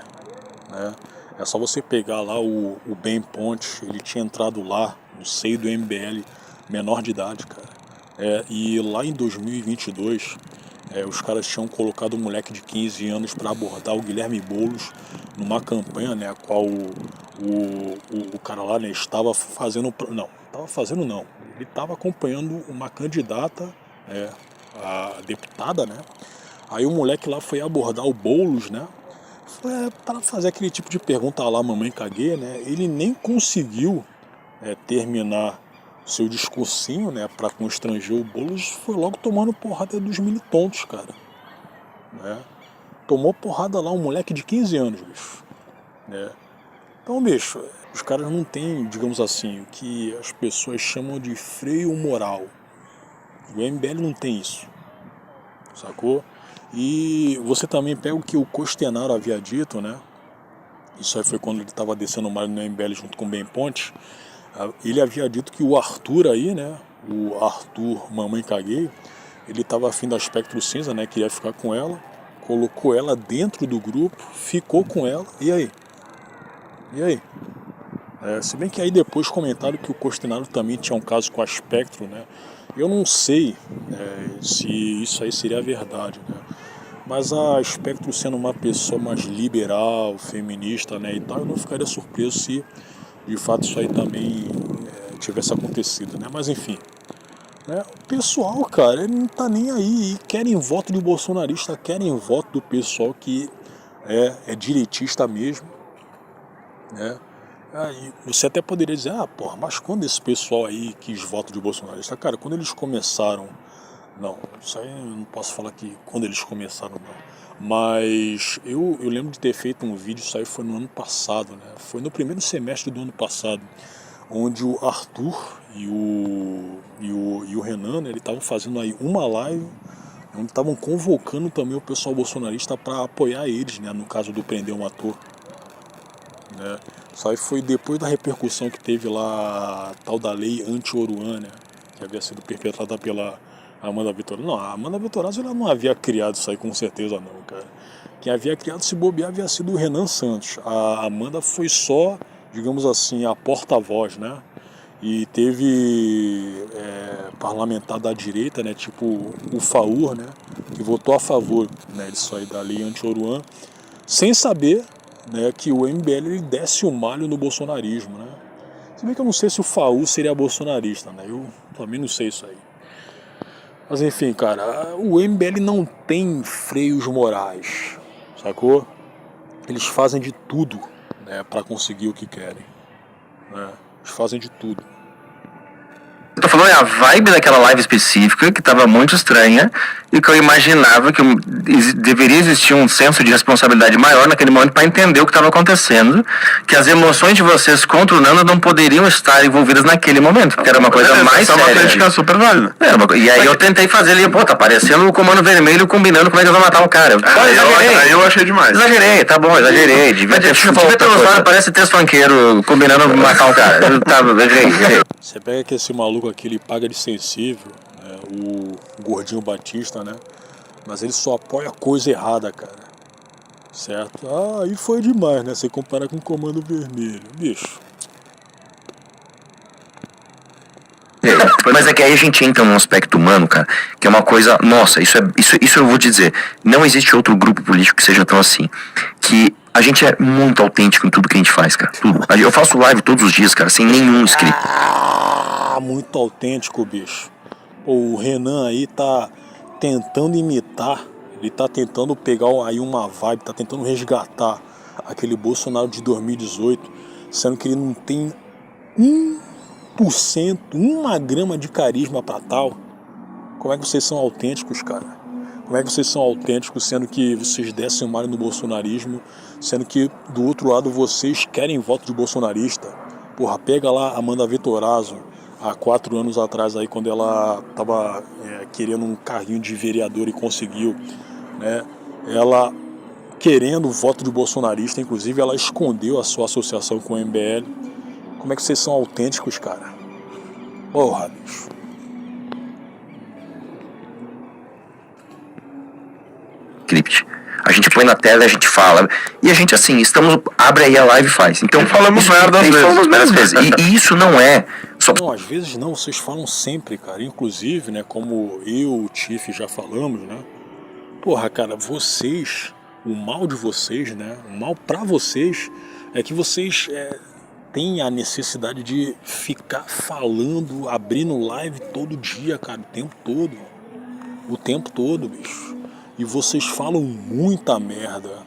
Né? É só você pegar lá o Ben Ponte, ele tinha entrado lá, no seio do MBL, menor de idade, cara. E lá em 2022, Os caras tinham colocado um moleque de 15 anos para abordar o Guilherme Boulos numa campanha, né, a qual o cara lá, né, estava fazendo... Não, estava fazendo não. Ele estava acompanhando uma candidata, a deputada, né? Aí o moleque lá foi abordar o Boulos, né? Para fazer aquele tipo de pergunta lá, mamãe caguei, né? Ele nem conseguiu terminar seu discursinho, né, para constranger o Boulos, foi logo tomando porrada dos militontos, cara. Né? Tomou porrada lá um moleque de 15 anos, bicho. Né? Então, bicho, os caras não têm, digamos assim, o que as pessoas chamam de freio moral. O MBL não tem isso. Sacou? E você também pega o que o Costenaro havia dito, né? Isso aí foi quando ele estava descendo o mar no MBL junto com o Ben Ponte. Ele havia dito que o Arthur aí, né? O Arthur Mamãe Caguei, ele estava afim do Espectro Cinza, né? Queria ficar com ela. Colocou ela dentro do grupo, ficou com ela. E aí? E aí? Se bem que aí depois comentaram que o Costenaro também tinha um caso com a Espectro, né? Eu não sei se isso aí seria verdade, né? Mas a Espectro sendo uma pessoa mais liberal, feminista, né, e tal, eu não ficaria surpreso se de fato isso aí também tivesse acontecido, né? Mas enfim, né? O pessoal, cara, ele não tá nem aí. E querem voto de bolsonarista, querem voto do pessoal que é direitista mesmo, né? Aí você até poderia dizer, porra, mas quando esse pessoal aí quis voto de bolsonarista? Cara, quando eles começaram... Não, isso aí eu não posso falar que quando eles começaram, não. Mas eu lembro de ter feito um vídeo, isso aí foi no ano passado, né? Foi no primeiro semestre do ano passado, onde o Arthur e o Renan, né, eles estavam fazendo aí uma live, onde estavam convocando também o pessoal bolsonarista para apoiar eles, né? No caso do prender um ator. Né? Isso aí foi depois da repercussão que teve lá a tal da lei anti-Oruan, né? Que havia sido perpetrada pela Amanda Vitorazzo. Não, a Amanda Vitorazzo ela não havia criado isso aí com certeza não, cara. Quem havia criado se bobear havia sido o Renan Santos. A Amanda foi só, digamos assim, a porta-voz, né? E teve parlamentar da direita, né? Tipo o Faur, né? Que votou a favor, né, disso aí da lei anti-Oruan, sem saber, né, que o MBL ele desce o malho no bolsonarismo, né? Se bem que eu não sei se o Faur seria bolsonarista, né? Eu também não sei isso aí. Mas enfim, cara, o MBL não tem freios morais, sacou? Eles fazem de tudo, né, para conseguir o que querem, né? Eles fazem de tudo. Eu tô falando a vibe daquela live específica, que tava muito estranha, e que eu imaginava que deveria existir um senso de responsabilidade maior naquele momento para entender o que estava acontecendo, que as emoções de vocês contra o Nando não poderiam estar envolvidas naquele momento, porque era uma coisa mais séria. É uma crítica super válida. E aí eu tentei fazer ali, tá parecendo o Comando Vermelho combinando como é que eles vão matar o cara. Aí eu achei demais. Exagerei, tá bom, exagerei. Devia ter usado, parece três funkeiros combinando matar o cara. Errei. Você pega que esse maluco aqui, ele paga de sensível, né, o Gordinho Batista, né? Mas ele só apoia coisa errada, cara. Certo? Aí foi demais, né? Você compara com o Comando Vermelho. Bicho. Mas é que aí a gente entra num aspecto humano, cara, que é uma coisa... Nossa, isso eu vou te dizer. Não existe outro grupo político que seja tão assim. Que a gente é muito autêntico em tudo que a gente faz, cara. Tudo. Eu faço live todos os dias, cara, sem nenhum script. Muito autêntico, bicho. Pô, o Renan aí tá tentando imitar, ele tá tentando pegar aí uma vibe, tá tentando resgatar aquele Bolsonaro de 2018, sendo que ele não tem 1%, uma grama de carisma pra tal. Como é que vocês são autênticos, cara? Como é que vocês são autênticos, sendo que vocês descem o malho no bolsonarismo, sendo que do outro lado vocês querem voto de bolsonarista? Porra, pega lá a Amanda Vitorazzo, há 4 anos atrás, aí, quando ela estava querendo um carrinho de vereador e conseguiu, né? Ela querendo voto de bolsonarista, inclusive ela escondeu a sua associação com o MBL. Como é que vocês são autênticos, cara? Porra, bicho. Script. A gente põe na tela, a gente fala. E a gente, assim, abre aí a live e faz. Então, falamos merda às vezes. E isso não é... Não, às vezes não, vocês falam sempre, cara. Inclusive, né, como eu, o Tiff já falamos, né? porra, cara, vocês, o mal de vocês, né? O mal pra vocês é que vocês têm a necessidade de ficar falando, abrindo live todo dia, cara, o tempo todo. O tempo todo, bicho. E vocês falam muita merda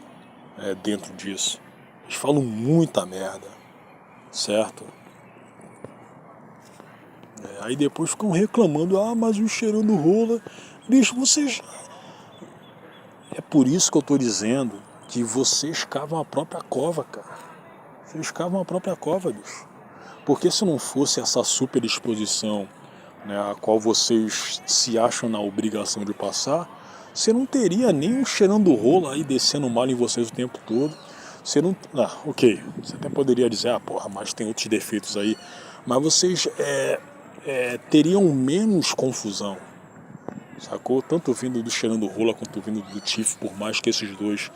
dentro disso. Eles falam muita merda, certo? Aí depois ficam reclamando, mas o cheirando rola. Bicho, vocês... É por isso que eu tô dizendo que vocês cavam a própria cova, cara. Vocês cavam a própria cova, bicho. Porque se não fosse essa super exposição, né, a qual vocês se acham na obrigação de passar, você não teria nem um cheirando rola aí descendo mal em vocês o tempo todo. Você não... ok, você até poderia dizer, porra, mas tem outros defeitos aí. Mas vocês teriam menos confusão, sacou? Tanto vindo do cheirando rola quanto vindo do Tiff, por mais que esses dois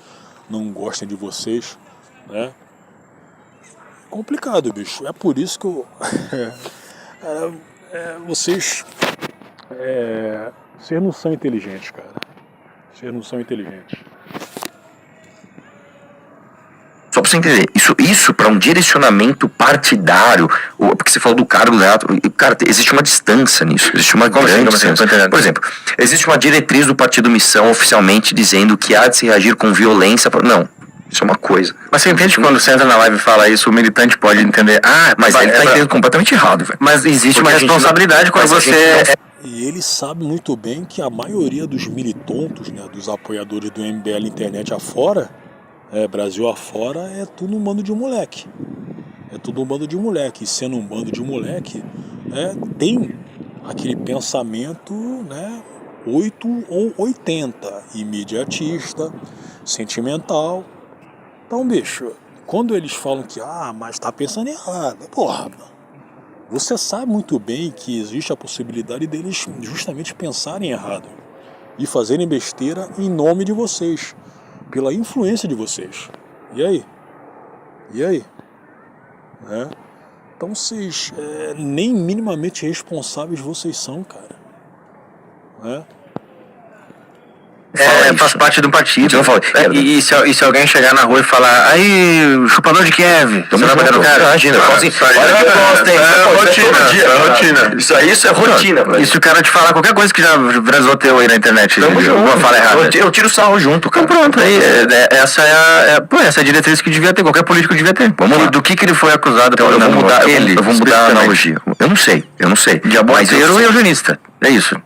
não gostem de vocês, né? Complicado, bicho. É por isso que eu... vocês não são inteligentes, cara. Vocês não são inteligentes. Só pra você entender, isso para um direcionamento partidário, porque você falou do cargo, né? Cara, existe uma distância nisso, existe uma grande distância. Por exemplo, existe uma diretriz do Partido Missão oficialmente dizendo que há de se reagir com violência. Não, isso é uma coisa. Mas você entende que quando você entra na live e fala isso, o militante pode entender, mas ele tá entendendo completamente errado, velho. Mas existe uma responsabilidade quando você... E ele sabe muito bem que a maioria dos militontos, né, dos apoiadores do MBL internet afora, Brasil afora, é tudo um bando de moleque. É tudo um bando de moleque. E sendo um bando de moleque, tem aquele pensamento, né, 8 ou 80, imediatista, sentimental. Então, bicho, quando eles falam que, mas tá pensando errado, porra, você sabe muito bem que existe a possibilidade deles justamente pensarem errado e fazerem besteira em nome de vocês, pela influência de vocês. E aí? E aí? Então vocês nem minimamente responsáveis vocês são, cara. Faz parte do partido. E se alguém chegar na rua e falar, aí, chupador de Kiev, você vai bater no cara? Imagina, rotina. Isso é rotina. E se o cara te falar qualquer coisa que já vazou teu aí na internet, eu falar errado, eu tiro sarro junto, cara. Então pronto, aí, essa é a diretriz que devia ter, qualquer político devia ter. Do que ele foi acusado? Então, eu vou mudar a analogia. Eu não sei. De aborteiro e eugenista. É isso.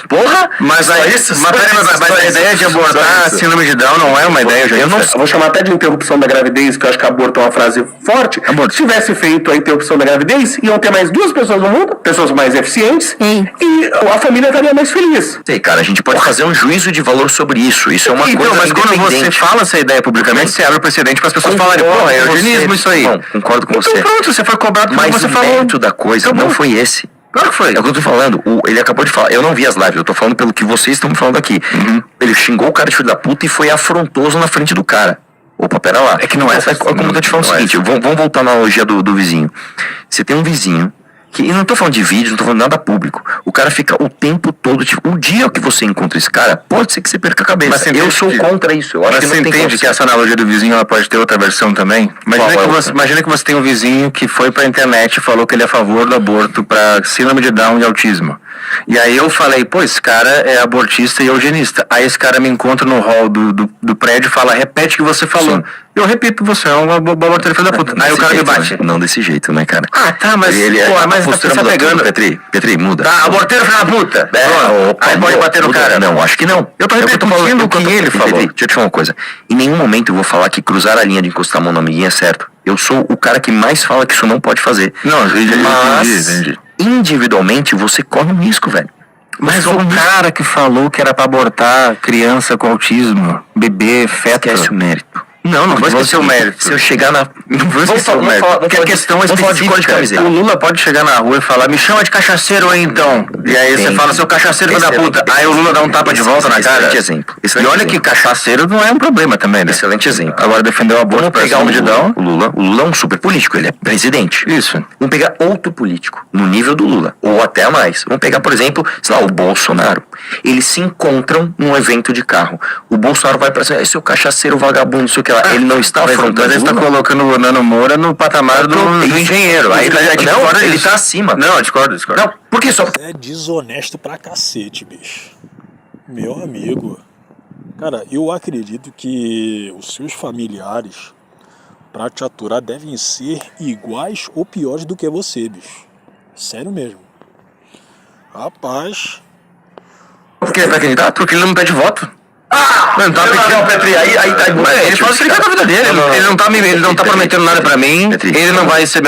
Porra, mas a ideia de abortar síndrome de Down não é uma ideia. Eu vou chamar até de interrupção da gravidez, que eu acho que aborto é uma frase forte. Se tivesse feito a interrupção da gravidez, iam ter mais 2 pessoas no mundo, pessoas mais eficientes, e a família estaria mais feliz. Sei, cara, a gente pode fazer um juízo de valor sobre isso. Isso é uma coisa. Mas quando você fala essa ideia publicamente, você abre o precedente para as pessoas falarem, porra, é eugenismo isso aí. Bom, concordo com você. Então pronto, você foi cobrado porque você falou. Mas o mérito da coisa não foi esse. Claro que foi. É o que eu tô falando. Ele acabou de falar. Eu não vi as lives, eu tô falando pelo que vocês estão me falando aqui. Ele xingou o cara de filho da puta e foi afrontoso na frente do cara. Opa, pera lá. É que não é. Como eu tô te falando o seguinte, vamos voltar na analogia do vizinho. Você tem um vizinho que, e não tô falando de vídeo, não tô falando nada público. O cara fica o tempo todo, tipo, o dia que você encontra esse cara, pode ser que você perca a cabeça. Mas eu sou contra isso. Eu acho que você entende que essa analogia do vizinho ela pode ter outra versão também? Imagina que você tem um vizinho que foi pra internet e falou que ele é a favor do aborto pra síndrome de Down e autismo. E aí eu falei, pô, esse cara é abortista e eugenista. Aí esse cara me encontra no hall do prédio e fala, repete o que você falou. Sim. Eu repito, você é um aborteiro filho da puta. Aí o cara me bate. Não desse jeito, né, cara? Tá, mas mas você tá pegando. Petri, muda. Tá, aborteiro filho da puta. Aí pode bater no cara. Não, acho que não. Eu tô repetindo o que ele falou. Deixa eu te falar uma coisa. Em nenhum momento eu vou falar que cruzar a linha de encostar a mão no amiguinho é certo. Eu sou o cara que mais fala que isso não pode fazer. Não, entendi. Individualmente você corre um risco, velho. Mas o cara que falou que era pra abortar criança com autismo, bebê, feto... Esquece o mérito. Não vou esquecer o mérito. Se eu chegar na... Não vou esquecer o mérito. Porque a questão é específica. O Lula pode chegar na rua e falar, me chama de cachaceiro aí então. E aí você fala, seu cachaceiro da puta. Aí o Lula dá um tapa de volta na cara. Excelente exemplo. E olha que cachaceiro não é um problema também, né? Excelente exemplo. Agora defendeu o aborto pra pegar o Lula é um super político, ele é presidente. Isso. Vamos pegar outro político, no nível do Lula, ou até mais. Vamos pegar, por exemplo, sei lá, o Bolsonaro. Eles se encontram num evento de carro. O Bolsonaro vai pra cima, seu cachaceiro vagabundo, não sei o que lá. Ele não está afrontando. Mas ele está colocando o Nando Moura no patamar do engenheiro. Aí ele tá acima. Não, eu discordo. Não, por que só? É desonesto pra cacete, bicho. Meu amigo. Cara, eu acredito que os seus familiares, pra te aturar, devem ser iguais ou piores do que você, bicho. Sério mesmo. Rapaz. Por que ele vai candidato? Porque ele não pede voto. Não tá pedindo, Petri, aí tá. Ele pode explicar a vida dele. Ele não tá prometendo nada pra mim. Ele não vai ser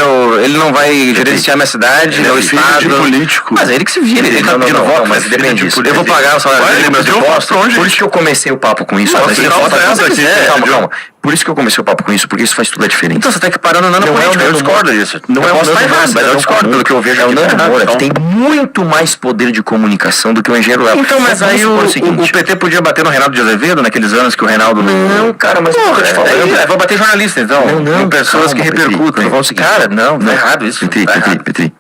ele não vai gerenciar minha cidade, meu estado. De político. Mas é ele que se vira, ele tá pedindo voto, mas depende disso. Eu vou pagar o salário dele, meus impostos. Por isso que eu comecei o papo com isso. Calma. Por isso que eu comecei o papo com isso, porque isso faz toda a diferença. Então você tá equiparando nada político, eu discordo disso. Não é o posso estar errado, mas eu discordo pelo que eu vejo. É o Nando Moura, que tem muito mais poder de comunicação do que o engenheiro Léo. Então, mas aí o PT podia bater no Reinaldo de Azevedo, naqueles anos que o Reinaldo... Não, cara, mas... Vou bater jornalista, então. Não, pessoas que repercutem. Cara, não é errado isso. Petri.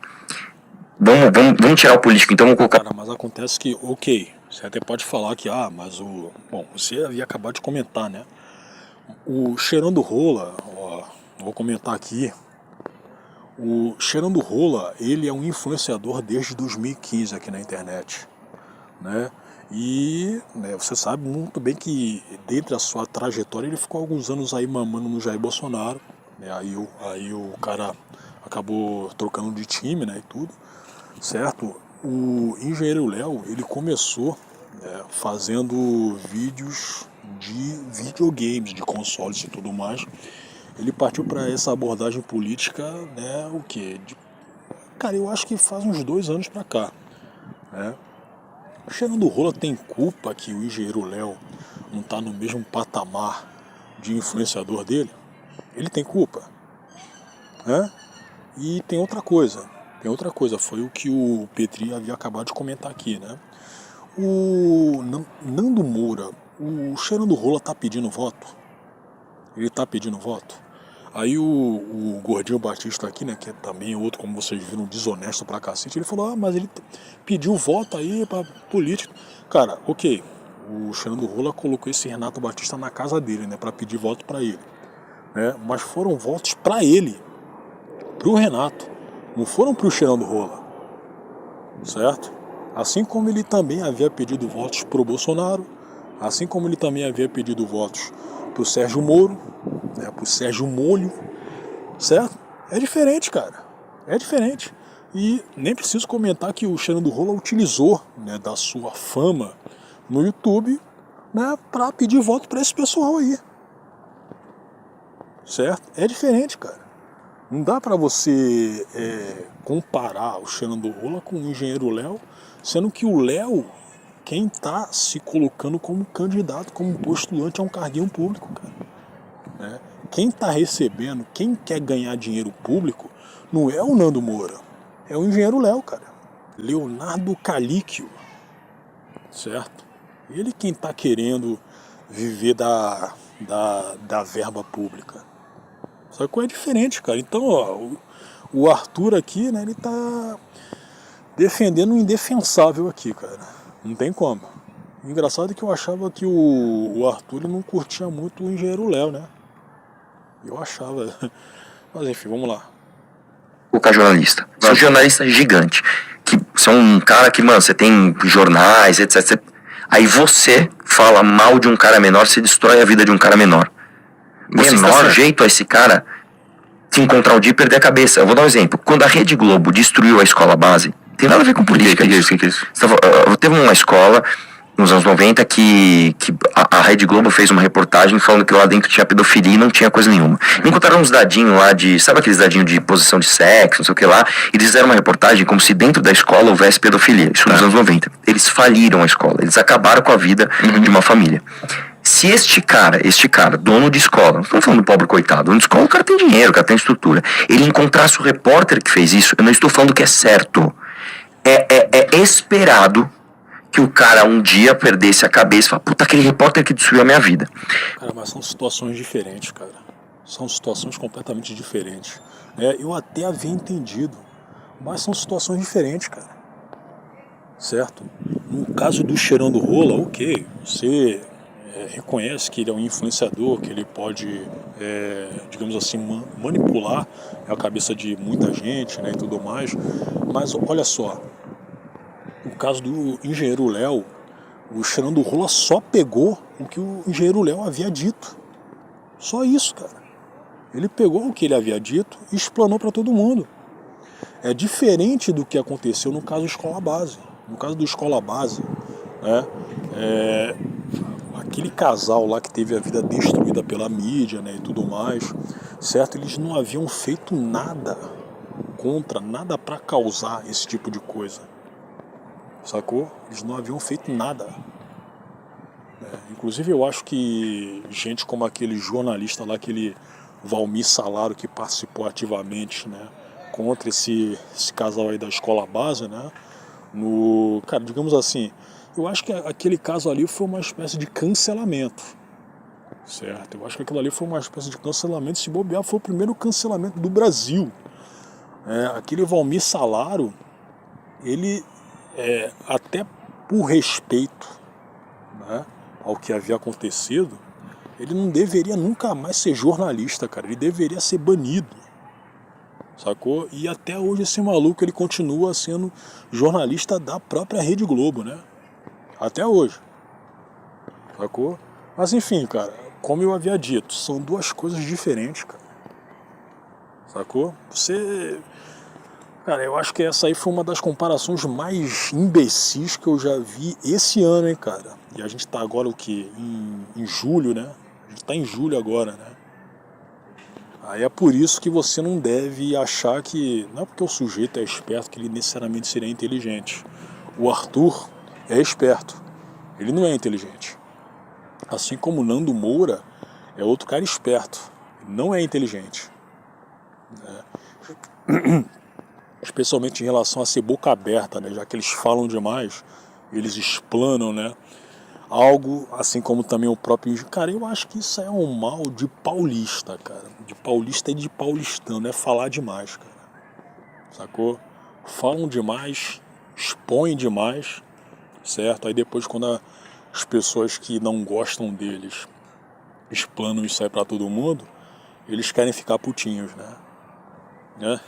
Vamos tirar o político, então vamos colocar... Cara, mas acontece que, ok, você até pode falar que, mas o... Bom, você havia acabado de comentar, né? O Cheirando Rola, vou comentar aqui, o Cheirando Rola, ele é um influenciador desde 2015 aqui na internet, né? E você sabe muito bem que dentro da sua trajetória ele ficou alguns anos aí mamando no Jair Bolsonaro, né? Aí o cara acabou trocando de time, né, e tudo, certo? O Engenheiro Léo, ele começou fazendo vídeos de videogames, de consoles e tudo mais. Ele partiu para essa abordagem política, né, o quê? Cara, eu acho que faz uns 2 anos pra cá, né? O Cheirando Rola tem culpa que o Engenheiro Léo não tá no mesmo patamar de influenciador dele? Ele tem culpa, né? E tem outra coisa, foi o que o Petri havia acabado de comentar aqui, né? O Nando Moura, o Cheirando Rola tá pedindo voto? Ele tá pedindo voto? Aí o Gordinho Batista aqui, né, que é também outro, como vocês viram, desonesto pra cacete, ele falou, mas ele pediu voto aí pra político. Cara, ok, o Cheirando Rola colocou esse Renato Batista na casa dele, né, pra pedir voto pra ele, né, mas foram votos pra ele, pro Renato, não foram pro Cheirando Rola, certo? Assim como ele também havia pedido votos pro Bolsonaro, assim como ele também havia pedido votos pro Sérgio Moro, né, pro Sérgio Molho, certo? É diferente, cara. É diferente. E nem preciso comentar que o Cheirando Rola utilizou, né, da sua fama no YouTube, né, para pedir voto para esse pessoal aí. Certo? É diferente, cara. Não dá para você comparar o Cheirando Rola com o Engenheiro Léo, sendo que o Léo, quem tá se colocando como candidato, como postulante a um carguinho público, cara, né? Quem tá recebendo, quem quer ganhar dinheiro público, não é o Nando Moura, é o Engenheiro Léo, cara. Leonardo Calíquio, certo? Ele quem tá querendo viver da verba pública. Só que é diferente, cara. Então, o Arthur aqui, né, ele tá defendendo o indefensável aqui, cara. Não tem como. O engraçado é que eu achava que o Arthur ele não curtia muito o Engenheiro Léo, né? Eu achava. Mas enfim, vamos lá. Colocar jornalista. Você é um jornalista gigante. Que você é um cara que, mano, você tem jornais, etc. Aí você fala mal de um cara menor, você destrói a vida de um cara menor. Você está sujeito a esse cara se encontrar um dia e perder a cabeça. Eu vou dar um exemplo. Quando a Rede Globo destruiu a escola base, tem nada a ver com política. Que é isso? Teve uma escola nos anos 90 que a Rede Globo fez uma reportagem falando que lá dentro tinha pedofilia e não tinha coisa nenhuma. Encontraram uns dadinhos lá sabe aqueles dadinhos de posição de sexo, não sei o que lá, e eles fizeram uma reportagem como se dentro da escola houvesse pedofilia. Isso nos anos 90. Eles faliram a escola, eles acabaram com a vida de uma família. Se Se este cara, dono de escola, não estou falando do pobre coitado, dono de escola, o cara tem dinheiro, o cara tem estrutura, ele encontrasse o repórter que fez isso, eu não estou falando que é certo. É esperado que o cara um dia perdesse a cabeça e fala, puta, aquele repórter que destruiu a minha vida. Cara, mas são situações diferentes, cara. São situações completamente diferentes. Eu até havia entendido, mas são situações diferentes, cara. Certo? No caso do Cheirando Rola, ok, você reconhece que ele é um influenciador, que ele pode, digamos assim, manipular a cabeça de muita gente, né, e tudo mais. Mas olha só, no caso do Engenheiro Léo, o Cheirando Rola só pegou o que o Engenheiro Léo havia dito. Só isso, cara. Ele pegou o que ele havia dito e explanou para todo mundo. É diferente do que aconteceu no caso da Escola Base. No caso do Escola Base, aquele casal lá que teve a vida destruída pela mídia, né, e tudo mais, certo? Eles não haviam feito nada contra, nada para causar esse tipo de coisa. Sacou? Eles não haviam feito nada. Inclusive eu acho que gente como aquele jornalista lá, aquele Valmir Salaro, que participou ativamente, né, contra esse casal aí da Escola Base, né? Cara, digamos assim, eu acho que aquele caso ali foi uma espécie de cancelamento, certo? Eu acho que aquilo ali foi uma espécie de cancelamento, se bobear foi o primeiro cancelamento do Brasil. Aquele Valmir Salaro, ele, até por respeito, né, ao que havia acontecido, ele não deveria nunca mais ser jornalista, cara, ele deveria ser banido. Sacou? E até hoje esse maluco, ele continua sendo jornalista da própria Rede Globo, né? Até hoje. Sacou? Mas enfim, cara, como eu havia dito, são duas coisas diferentes, cara. Sacou? Cara, eu acho que essa aí foi uma das comparações mais imbecis que eu já vi esse ano, hein, cara. E a gente tá agora o quê? Em julho, né? A gente tá em julho agora, né? Aí é por isso que você não deve achar que... Não é porque o sujeito é esperto que ele necessariamente seria inteligente. O Arthur é esperto. Ele não é inteligente. Assim como o Nando Moura é outro cara esperto. Não é inteligente. Especialmente em relação a ser boca aberta, né? Já que eles falam demais, eles explanam, né? Algo, assim como também o próprio... Cara, eu acho que isso é um mal de paulista, cara. De paulista e de paulistano. É falar demais, cara. Sacou? Falam demais, expõem demais, certo? Aí depois, quando as pessoas que não gostam deles explanam isso aí pra todo mundo, eles querem ficar putinhos, né?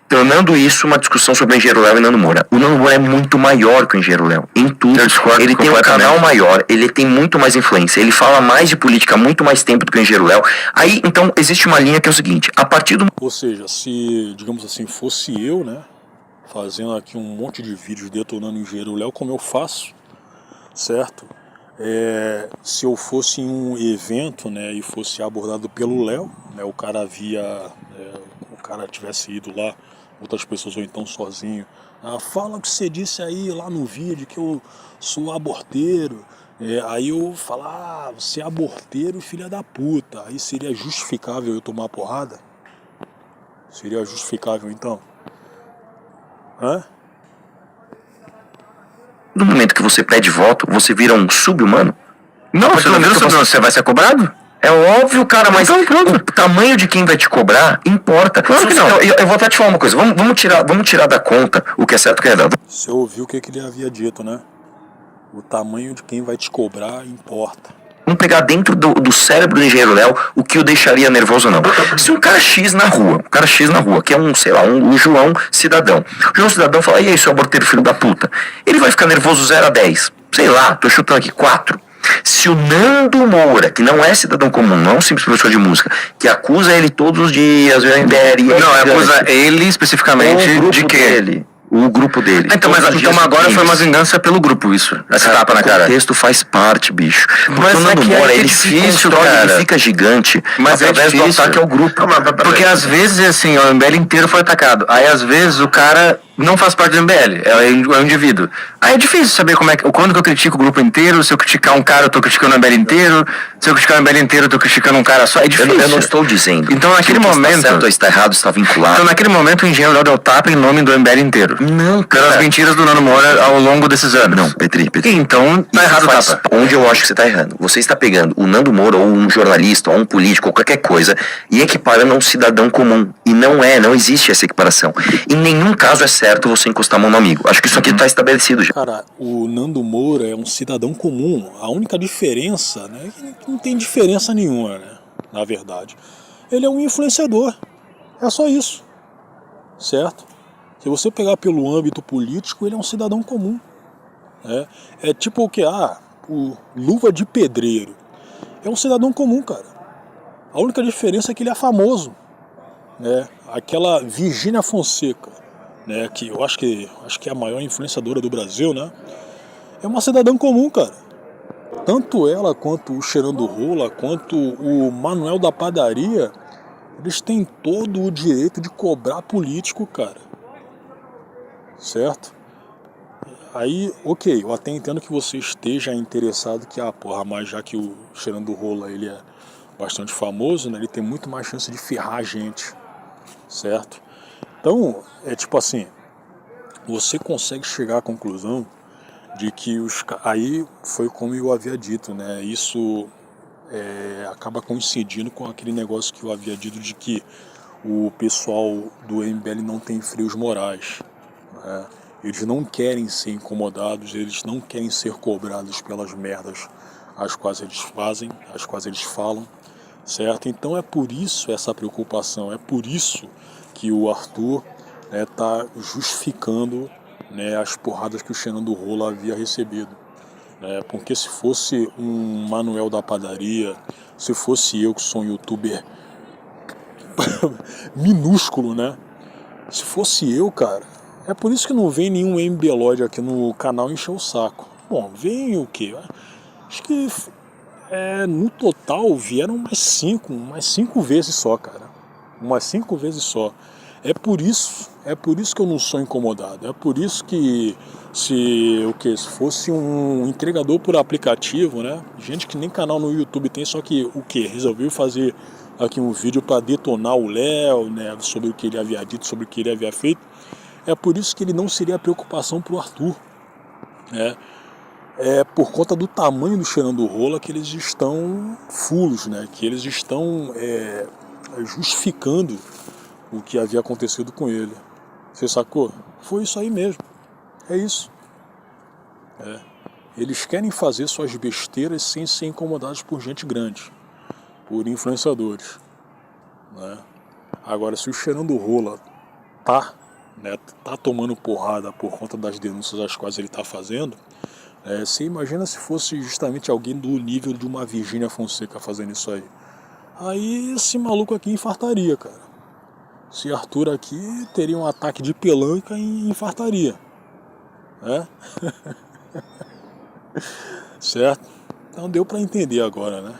Tornando isso uma discussão sobre o Engenheiro Léo e Nando Moura. O Nando Moura é muito maior que o Engenheiro Léo. Em tudo. Ele tem um canal maior, ele tem muito mais influência, ele fala mais de política há muito mais tempo do que o Engenheiro Léo. Aí, então, existe uma linha que é o seguinte, a partir do... Ou seja, se, digamos assim, fosse eu, né, fazendo aqui um monte de vídeos detonando o Engenheiro Léo, como eu faço, certo? Se eu fosse em um evento, né, e fosse abordado pelo Léo, né, o cara tivesse ido lá, outras pessoas, ou então sozinho, fala o que você disse aí lá no vídeo, que eu sou aborteiro, aí eu falar, você é aborteiro, filha da puta, aí seria justificável eu tomar porrada? Seria justificável então? No momento que você pede voto, você vira um sub-humano? Não, você vai ser cobrado? É óbvio, cara, mas então, o tamanho de quem vai te cobrar importa. Claro que não. Eu vou até te falar uma coisa. Vamos tirar da conta o que é certo e o que é errado. Você ouviu o que ele havia dito, né? O tamanho de quem vai te cobrar importa. Vamos pegar dentro do cérebro do Engenheiro Léo o que o deixaria nervoso ou não. Se um cara X na rua, que é um João Cidadão. O João Cidadão fala, e aí, seu aborteiro filho da puta? Ele vai ficar nervoso 0 a 10. Sei lá, tô chutando aqui 4. Se o Nando Moura, que não é cidadão comum, não é um simples professor de música, que acusa ele todos os dias, acusa ele especificamente de quê? O grupo dele. Então agora foi uma vingança pelo grupo, isso. Essa tapa na cara. O contexto faz parte, bicho. Mas o Nando Moura, ele fica gigante, mas através do ataque ao grupo. Porque às vezes, assim, o MBL inteiro foi atacado. Aí às vezes o cara não faz parte do MBL, é um indivíduo. Aí é difícil saber quando que eu critico o grupo inteiro, se eu criticar um cara, eu tô criticando o MBL inteiro, se eu criticar o MBL inteiro, eu tô criticando um cara só, é difícil. Eu não estou dizendo então, naquele momento, está certo ou está errado, está vinculado. Então, naquele momento, o engenheiro Léo deu tapa em nome do MBL inteiro. Não, cara. Pelas mentiras do Nando Moura ao longo desses anos. Não, Petri. Então, tá errado o tapa. Onde eu acho que você tá errando. Você está pegando o Nando Moura, ou um jornalista, ou um político, ou qualquer coisa, e equiparando a um cidadão comum. E não existe essa equiparação. Em nenhum caso é certo você encostar a mão no amigo. Acho que isso aqui tá estabelecido já. Cara, o Nando Moura é um cidadão comum. A única diferença, né, é que não tem diferença nenhuma, né, na verdade. Ele é um influenciador. É só isso. Certo? Se você pegar pelo âmbito político, ele é um cidadão comum. É tipo o que? O Luva de Pedreiro. É um cidadão comum, cara. A única diferença é que ele é famoso. Né? Aquela Virgínia Fonseca, né? Que eu acho que é a maior influenciadora do Brasil, né? É uma cidadã comum, cara. Tanto ela, quanto o Cheirando Rola, quanto o Manuel da Padaria, eles têm todo o direito de cobrar político, cara. Certo? Aí, ok, eu até entendo que você esteja interessado que, mas já que o Cheirando Rola, ele é bastante famoso, né? Ele tem muito mais chance de ferrar a gente. Certo? Então, é tipo assim, você consegue chegar à conclusão de que aí foi como eu havia dito, né? Isso acaba coincidindo com aquele negócio que eu havia dito de que o pessoal do MBL não tem freios morais, né? Eles não querem ser incomodados, eles não querem ser cobrados pelas merdas as quais eles fazem, as quais eles falam, certo? Então é por isso essa preocupação, é por isso que o Arthur está justificando, né, as porradas que o Cheirando Rola havia recebido. Porque se fosse um Manuel da Padaria, se fosse eu que sou um youtuber minúsculo, né? Se fosse eu, cara, é por isso que não vem nenhum MBLoide aqui no canal encher o saco. Bom, vem o quê? Acho que no total vieram umas cinco vezes só, cara. Umas 5 vezes só. É por isso que eu não sou incomodado. É por isso que se fosse um entregador por aplicativo, né? Gente que nem canal no YouTube tem, só que resolveu fazer aqui um vídeo para detonar o Léo, né? Sobre o que ele havia dito, sobre o que ele havia feito. É por isso que ele não seria preocupação pro Arthur, né? É por conta do tamanho do Cheirando Rola que eles estão fulos, né? Que eles estão justificando o que havia acontecido com ele. Você sacou? Foi isso aí mesmo. É isso. Eles querem fazer suas besteiras sem ser incomodados por gente grande, por influenciadores, né? Agora, se o Cheirando Rola tá tomando porrada por conta das denúncias as quais ele está fazendo, você imagina se fosse justamente alguém do nível de uma Virgínia Fonseca fazendo isso aí. Aí esse maluco aqui infartaria, cara. Esse Arthur aqui teria um ataque de pelanca e infartaria. Certo? Então deu pra entender agora, né?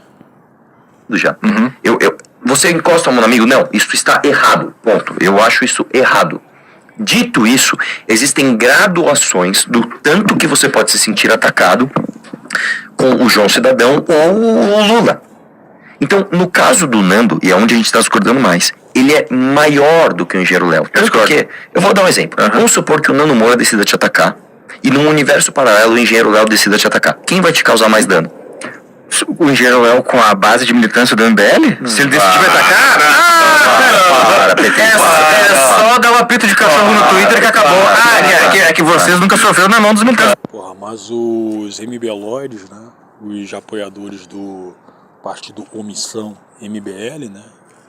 Já. Você encosta a mão no amigo? Não, isso está errado. Ponto. Eu acho isso errado. Dito isso, existem graduações do tanto que você pode se sentir atacado com o João Cidadão ou o Lula. Então, no caso do Nando, e é onde a gente está discordando mais, ele é maior do que o engenheiro Léo. Porque, eu vou dar um exemplo. Vamos supor que o Nando Moura decida te atacar, e num universo paralelo o engenheiro Léo decida te atacar. Quem vai te causar mais dano? O engenheiro Léo com a base de militância do MBL? Se ele decidir me atacar... É só dar um apito de cachorro no Twitter que acabou. É que vocês nunca sofreram na mão dos militantes. Porra, mas os MBLoides, né? Os apoiadores do partido Omissão MBL, né?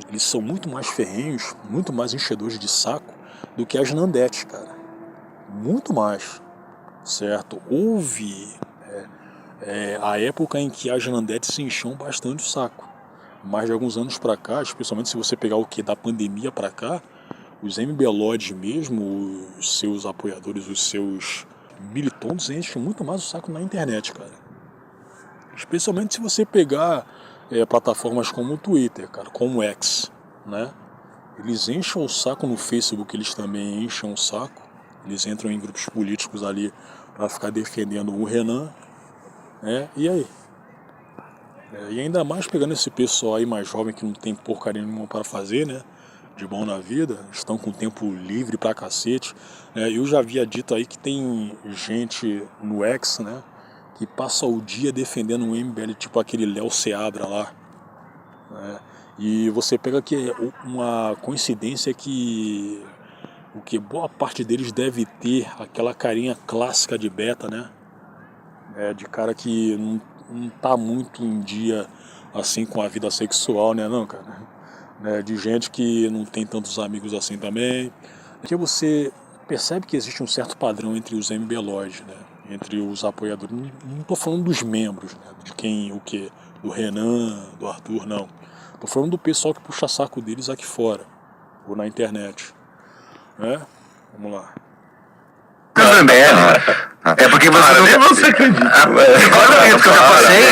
Eles são muito mais ferrenhos, muito mais enchedores de saco do que as Nandetes, cara. Muito mais. Certo? Houve a época em que as Nandetes se enchiam bastante o saco. Mais de alguns anos pra cá, especialmente se você pegar da pandemia pra cá, os MBLoides mesmo, os seus apoiadores, os seus militantes enchem muito mais o saco na internet, cara. Especialmente se você pegar plataformas como o Twitter, cara, como o X, né? Eles enchem o saco no Facebook, eles também enchem o saco, Eles entram em grupos políticos ali para ficar defendendo o Renan, e aí? E ainda mais pegando esse pessoal aí mais jovem que não tem porcaria nenhuma para fazer, né? De bom na vida, estão com tempo livre pra cacete. Eu já havia dito aí que tem gente no X, né? Que passa o dia defendendo o MBL, tipo aquele Léo Seabra lá. E você pega que uma coincidência que boa parte deles deve ter aquela carinha clássica de beta, né? De cara que não tá muito em dia assim com a vida sexual, né, não, cara? De gente que não tem tantos amigos assim também. Porque você percebe que existe um certo padrão entre os MBLoides, né? Entre os apoiadores. Não tô falando dos membros, né? De quem, o quê? Do Renan, do Arthur, não. Tô falando do pessoal que puxa saco deles aqui fora, ou na internet. Vamos lá. do MBL. É porque você acredita. Agora que eu já passei,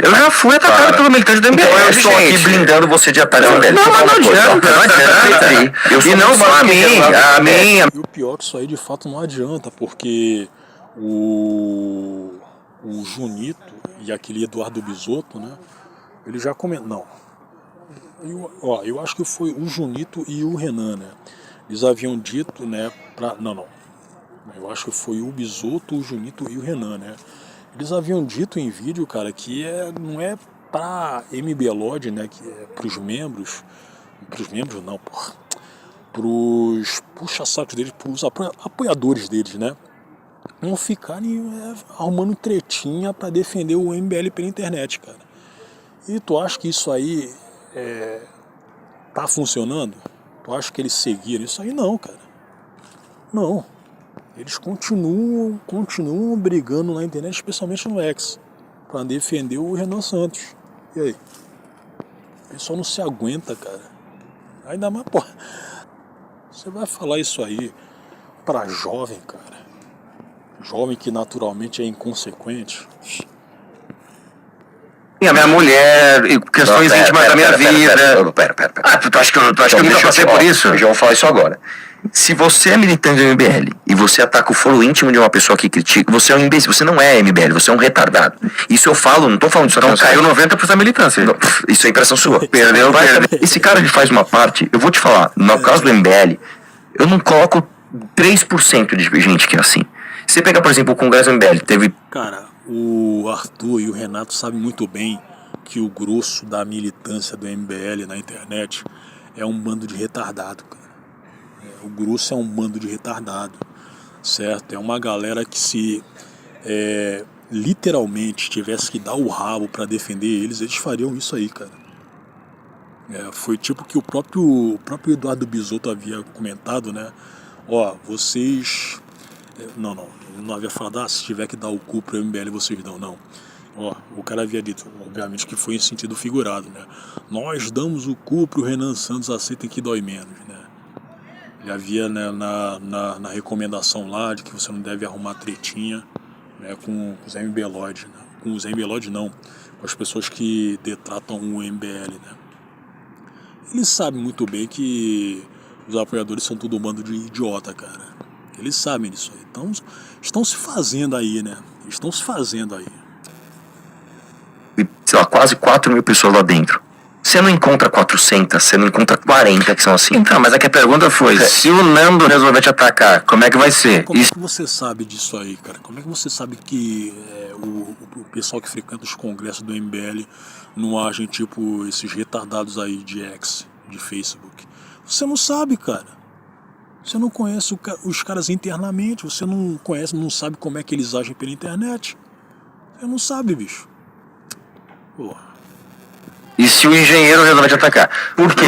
eu já fui atacado pelo militante do MBL. Então eu estou aqui blindando você de ataque do MBL. Não adianta. E não só a mim. E o pior é que isso aí de fato não adianta, porque o Junito e aquele Eduardo Bisotto, né? Ele já comentou. Não. Eu acho que foi o Junito e o Renan, né? Eles haviam dito, né? Não. Eu acho que foi o Bisotto, o Junito e o Renan, né? Eles haviam dito em vídeo, cara, que não é pra MBLoid, né? Que é pros membros não, porra. Pros puxa-sacos deles, pros apoiadores deles, né? Não ficarem arrumando tretinha pra defender o MBL pela internet, cara. E tu acha que isso aí tá funcionando? Tu acha que eles seguiram isso aí? Não, cara. Não. Eles continuam brigando na internet, especialmente no X, pra defender o Renan Santos. E aí? O pessoal não se aguenta, cara. Ainda mais, pô. Você vai falar isso aí pra jovem, cara. Jovem que naturalmente é inconsequente. E a minha mulher, e questões íntimas da minha vida. Pera. Tu acha que eu nunca passei por isso? Eu já vou falar isso agora. Se você é militante do MBL e você ataca o foro íntimo de uma pessoa que critica, você é um imbecil, você não é MBL, você é um retardado. Isso eu falo, não tô falando disso. Então caiu 90% da militância. Não, isso é impressão sua. Perdeu. Esse cara ele faz uma parte, eu vou te falar, no caso do MBL, eu não coloco 3% de gente que é assim. Você pega, por exemplo, o Congresso do MBL, teve... Cara, o Arthur e o Renato sabem muito bem que o grosso da militância do MBL na internet é um bando de retardado, cara. O grosso é um bando de retardado, certo? É uma galera que se literalmente tivesse que dar o rabo pra defender eles fariam isso aí, cara. Foi tipo que o próprio Eduardo Bisotto havia comentado, né? Vocês... Não havia falado, se tiver que dar o cu pro MBL, vocês dão, não. O cara havia dito, obviamente que foi em sentido figurado, né? Nós damos o cu pro Renan Santos, aceitem que dói menos, né? Ele havia, né, na recomendação lá de que você não deve arrumar tretinha, né, com os MBLoides, né? Com os MBLoides não, com as pessoas que detratam o MBL, né? Eles sabem muito bem que os apoiadores são todo um bando de idiota, cara. Eles sabem disso aí. Então, estão se fazendo aí, né? Estão se fazendo aí. Sei lá, quase 4 mil pessoas lá dentro. Você não encontra 400, você não encontra 40 que são assim. Então, mas é que a pergunta foi, se o Nando resolver te atacar, como é que vai ser? Como é que você sabe disso aí, cara? Como é que você sabe que o pessoal que frequenta os congressos do MBL não agem tipo esses retardados aí de X, de Facebook? Você não sabe, cara. Você não conhece os caras internamente, você não conhece, não sabe como é que eles agem pela internet. Você não sabe, bicho. Porra. E se o engenheiro resolver te atacar? Porque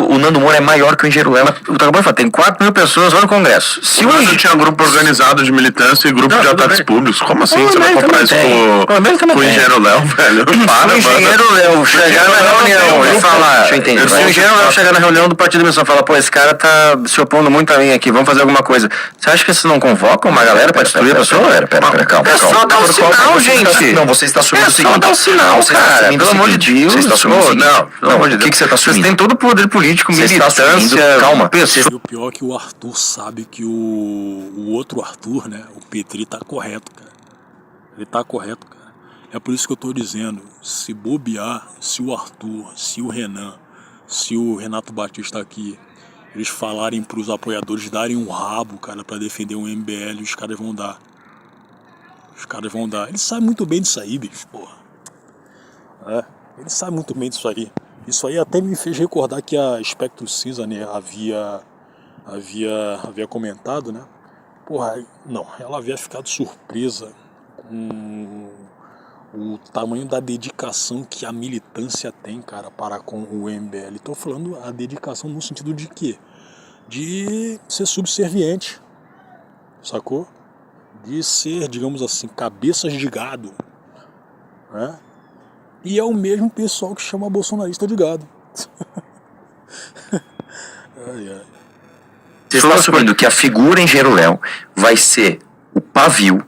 o Nando Moura é maior que o engenheiro Léo. Tu acabou de falar, tem 4 mil pessoas lá no Congresso. Se o Nando tinha grupo organizado de militância e grupo de ataques públicos, como assim você vai comparar isso com o engenheiro Léo, velho? Se o engenheiro Léo chegar na reunião e falar... Se o engenheiro Léo chegar na reunião do Partido da Missão e falar, pô, esse cara tá se opondo muito a mim aqui, vamos fazer alguma coisa. Você acha que vocês não convocam uma galera pra destruir a pessoa? Pera, calma. É só dar um sinal, gente. Não, você está assumindo o seguinte. É só dar um sinal, cara. Pelo amor amor de Deus. Você está assumindo o seguinte. Não, pelo amor de O Deus. que você está assumindo? Vocês têm todo o poder político, Você está militância, assumindo. Calma. pessoa. E o pior é que o Arthur sabe que o outro Arthur, né, o Petri, tá correto, cara. Ele tá correto, cara. É por isso que eu tô dizendo, se bobear, se o Arthur, se o Renan, se o Renato Batista aqui, eles falarem pros apoiadores darem um rabo, cara, pra defender o MBL, os caras vão dar. Os caras vão dar. Eles sabem muito bem disso aí, bicho, porra. Eles sabem muito bem disso aí. Isso aí até me fez recordar que a Espectro Cinza, né, havia comentado, né? Porra, não, ela havia ficado surpresa com o tamanho da dedicação que a militância tem, cara, para com o MBL. Tô falando a dedicação no sentido de quê? De ser subserviente, sacou? De ser, digamos assim, cabeças de gado, né? E é o mesmo pessoal que chama bolsonarista de gado. Você está assumindo que a figura Engenheiro Léo vai ser o pavio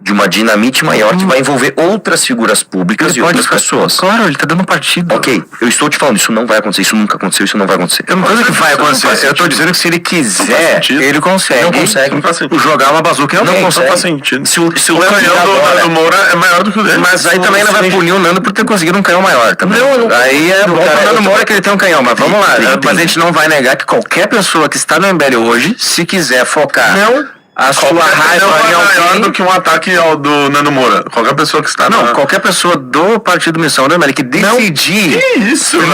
de uma dinamite maior que vai envolver outras figuras públicas e outras pessoas. Claro, ele tá dando partido. Ok, eu estou te falando, isso não vai acontecer, isso nunca aconteceu, isso não vai acontecer. Eu não tô dizendo que vai acontecer, eu tô dizendo que se ele quiser, ele consegue. Não consegue. Não faz sentido. Jogar uma bazuca em Não alguém. consegue. Não faz sentido. Se o O Léo canhão do Nando Moura é maior do que o dele. Mas aí também não vai punir o Nando por ter conseguido um canhão maior também. Não, aí é bom cara, pro Nando eu- Moura que ele tem um canhão, mas vamos lá. Entendi. Mas a gente não vai negar que qualquer pessoa que está no MBL hoje, se quiser focar a sua raiva Não em é maior alguém... do que um ataque ao do Nando Moura. Qualquer pessoa que está Não, qualquer pessoa do Partido Missão do MBL que decidir... Que isso, velho?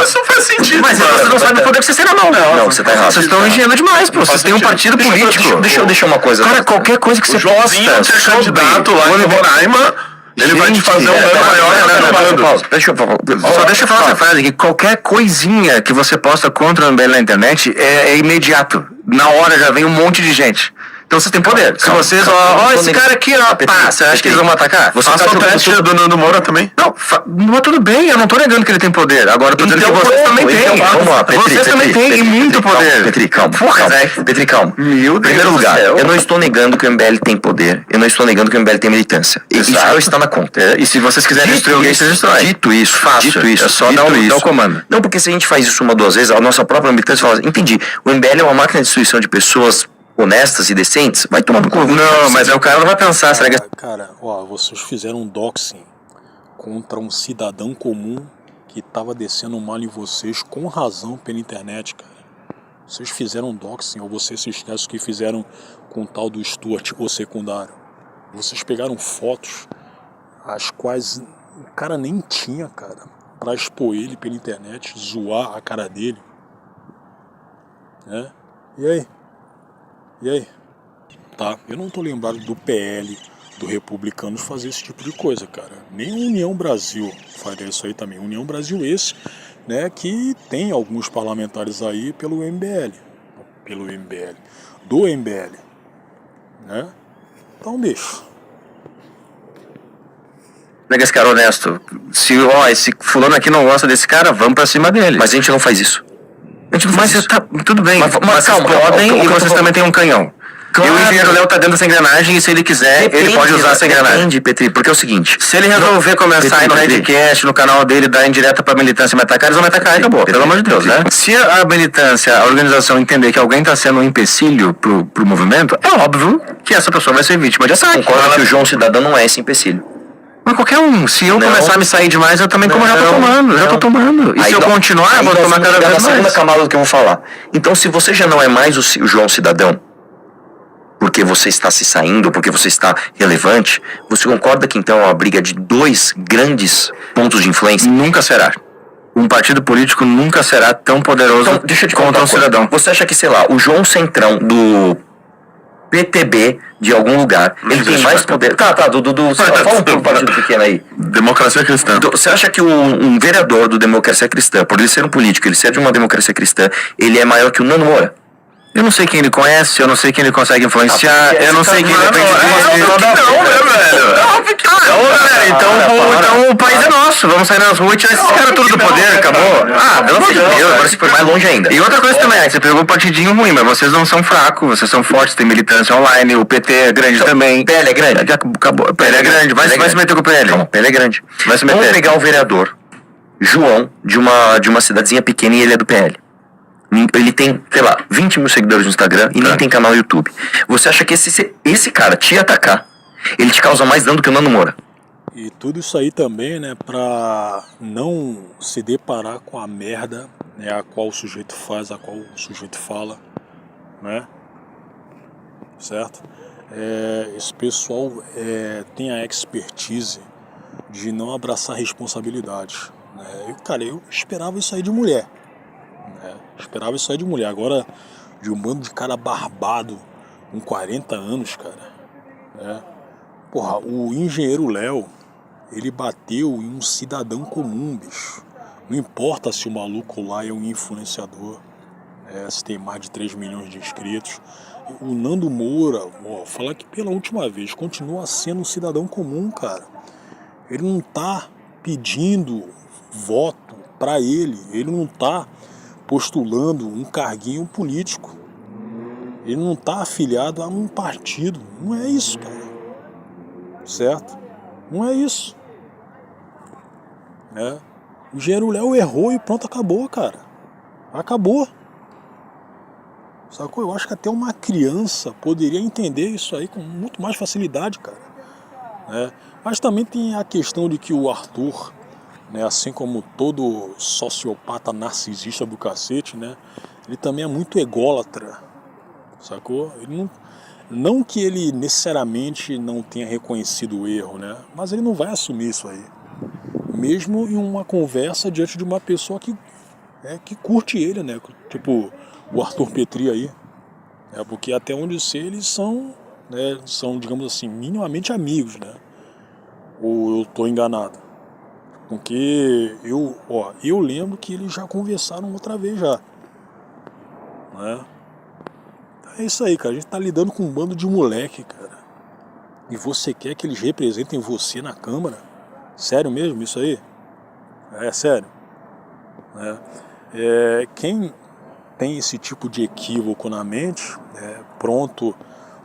Isso não faz sentido. Mas mano. você não sabe o poder que você tem na mão. Não, você tá errado. Vocês estão ingênuos demais, pô. Vocês têm um partido político. Deixa uma coisa. Cara, qualquer coisa que O você Joãozinho, posta que é candidato lá sobre- em Roraima, ele vai te fazer um dano maior que o Nando. Deixa eu Só deixa eu falar essa frase, que qualquer coisinha que você posta contra o MBL na internet é imediato. Na hora já vem um monte de gente. Então vocês têm poder. Se vocês, ó, esse cara aqui, ó, pá, você acha que eles vão me atacar? Você Faça tá o jogando teste do Nando Moura também. Não, mas tudo bem, eu não tô negando que ele tem poder. Agora eu tô dizendo Então, que vocês também então, têm. vamos lá, Petri, Vocês também têm e muito calma, poder. Petri, calma. Porra, calma. Zé. Petri, calma. Meu Deus Primeiro do lugar, céu. eu não estou negando que o MBL tem poder. Eu não estou negando que o MBL tem militância. Isso está na conta. E se vocês quiserem destruir alguém, vocês destroem. Dito isso, Fácil. dito isso, É só dito dar isso. o comando. Não, porque se a gente faz isso uma, duas vezes, a nossa própria militância fala, entendi, o MBL é uma máquina de destruição de pessoas honestas e decentes, vai tomar no cu. Não, mas aí o cara não vai pensar, será que... Cara, ó, vocês fizeram um doxing contra um cidadão comum que tava descendo mal em vocês com razão pela internet, cara. Vocês fizeram um doxing, ou vocês se esquecem que fizeram com o tal do Stuart, o secundário. Vocês pegaram fotos as quais o cara nem tinha, cara, pra expor ele pela internet, zoar a cara dele. Né? E aí? E aí? Tá, eu não tô lembrado do PL, do Republicanos fazer esse tipo de coisa, cara. Nem a União Brasil faria isso aí também. União Brasil esse, né, que tem alguns parlamentares aí pelo MBL. Do MBL. Né? Então, bicho. Pega esse cara honesto. Se, ó, esse fulano aqui não gosta desse cara, vamos pra cima dele. Mas a gente não faz isso. A gente não faz Mas isso. tá, tudo bem, mas calma, vocês podem calma, e vocês calma. também têm um canhão. Claro. E o engenheiro Léo tá dentro dessa engrenagem e se ele quiser, ele pode usar essa engrenagem. Depende, Petri, porque é o seguinte. Se ele resolver começar a ir no Redcast, no canal dele, dar indireta pra militância e me atacar, eles vão me atacar e acabou, pelo amor de Deus, né? Se a militância, a organização entender que alguém tá sendo um empecilho pro movimento, é óbvio que essa pessoa vai ser vítima de ataque. Concordo que o João Cidadão não é esse empecilho. Mas qualquer um, se eu Não. começar a me sair demais, eu também como já tô Não, tomando, já não. tô tomando. E Aí se eu nós- continuar, eu vou aí tomar nós cada vamos vez na segunda mais. camada do que eu vou falar. Então, se você já não é mais o João Cidadão, porque você está se saindo, porque você está relevante, você concorda que então é uma briga de dois grandes pontos de influência? Nunca será. Um partido político nunca será tão poderoso Então, deixa eu te contra contar um uma coisa. cidadão. Você acha que, sei lá, o João Centrão do PTB de algum lugar, ele tem existe mais partido. poder... Tá, sei lá, fala um partido pequeno aí. Democracia Cristã. Então, você acha que um vereador do Democracia Cristã, por ele ser um político, ele ser de uma democracia cristã, ele é maior que o Nando Moura? Eu não sei quem ele conhece, eu não sei quem ele consegue influenciar, eu não sei quem depende dele. Então o país é nosso, vamos sair nas ruas e tirar esses caras tudo do poder, acabou. Ah, pelo amor de Deus, Agora você foi mais longe ainda. E outra coisa também, você pegou um partidinho ruim, mas vocês não são fracos, vocês são fortes, tem militância online, o PT é grande também. PL é grande. Já acabou. PL é grande, vai se meter com o PL. Calma, PL é grande. Vai se Vamos meter. pegar um vereador João de uma cidadezinha pequena e ele é do PL. Ele tem, sei lá, 20 mil seguidores no Instagram e nem tem canal no YouTube. Você acha que esse cara te atacar, ele te causa mais dano do que o Nando Moura? E tudo isso aí também, né, pra não se deparar com a merda, né, a qual o sujeito faz, a qual o sujeito fala, né? Certo? Esse pessoal tem a expertise de não abraçar responsabilidades, né? Cara, eu esperava isso aí de mulher, né? Esperava isso aí de mulher. Agora, de um bando de cara barbado com 40 anos, cara, né? Porra, o engenheiro Léo, ele bateu em um cidadão comum, bicho. Não importa se o maluco lá é um influenciador, se tem mais de 3 milhões de inscritos. O Nando Moura, falar que pela última vez, continua sendo um cidadão comum, cara. Ele não tá pedindo voto pra ele. Ele não tá postulando um carguinho político. Ele não tá afiliado a um partido. Não é isso, cara. Certo? Não é isso. O engenheiro Léo errou e pronto, acabou, cara. Acabou. Sacou? Eu acho que até uma criança poderia entender isso aí com muito mais facilidade, cara. Mas também tem a questão de que o Arthur, né, assim como todo sociopata narcisista do cacete, né, ele também é muito ególatra, sacou? Ele não que ele necessariamente não tenha reconhecido o erro, né, mas ele não vai assumir isso aí. Mesmo em uma conversa diante de uma pessoa que curte ele, né, tipo o Arthur Petri aí, porque até onde eu sei eles são, né, digamos assim, minimamente amigos, né, ou eu tô enganado? Porque eu lembro que eles já conversaram outra vez já, né? É isso aí, cara, a gente tá lidando com um bando de moleque, cara, e você quer que eles representem você na Câmara? Sério mesmo isso aí? É sério, né? Quem tem esse tipo de equívoco na mente, pronto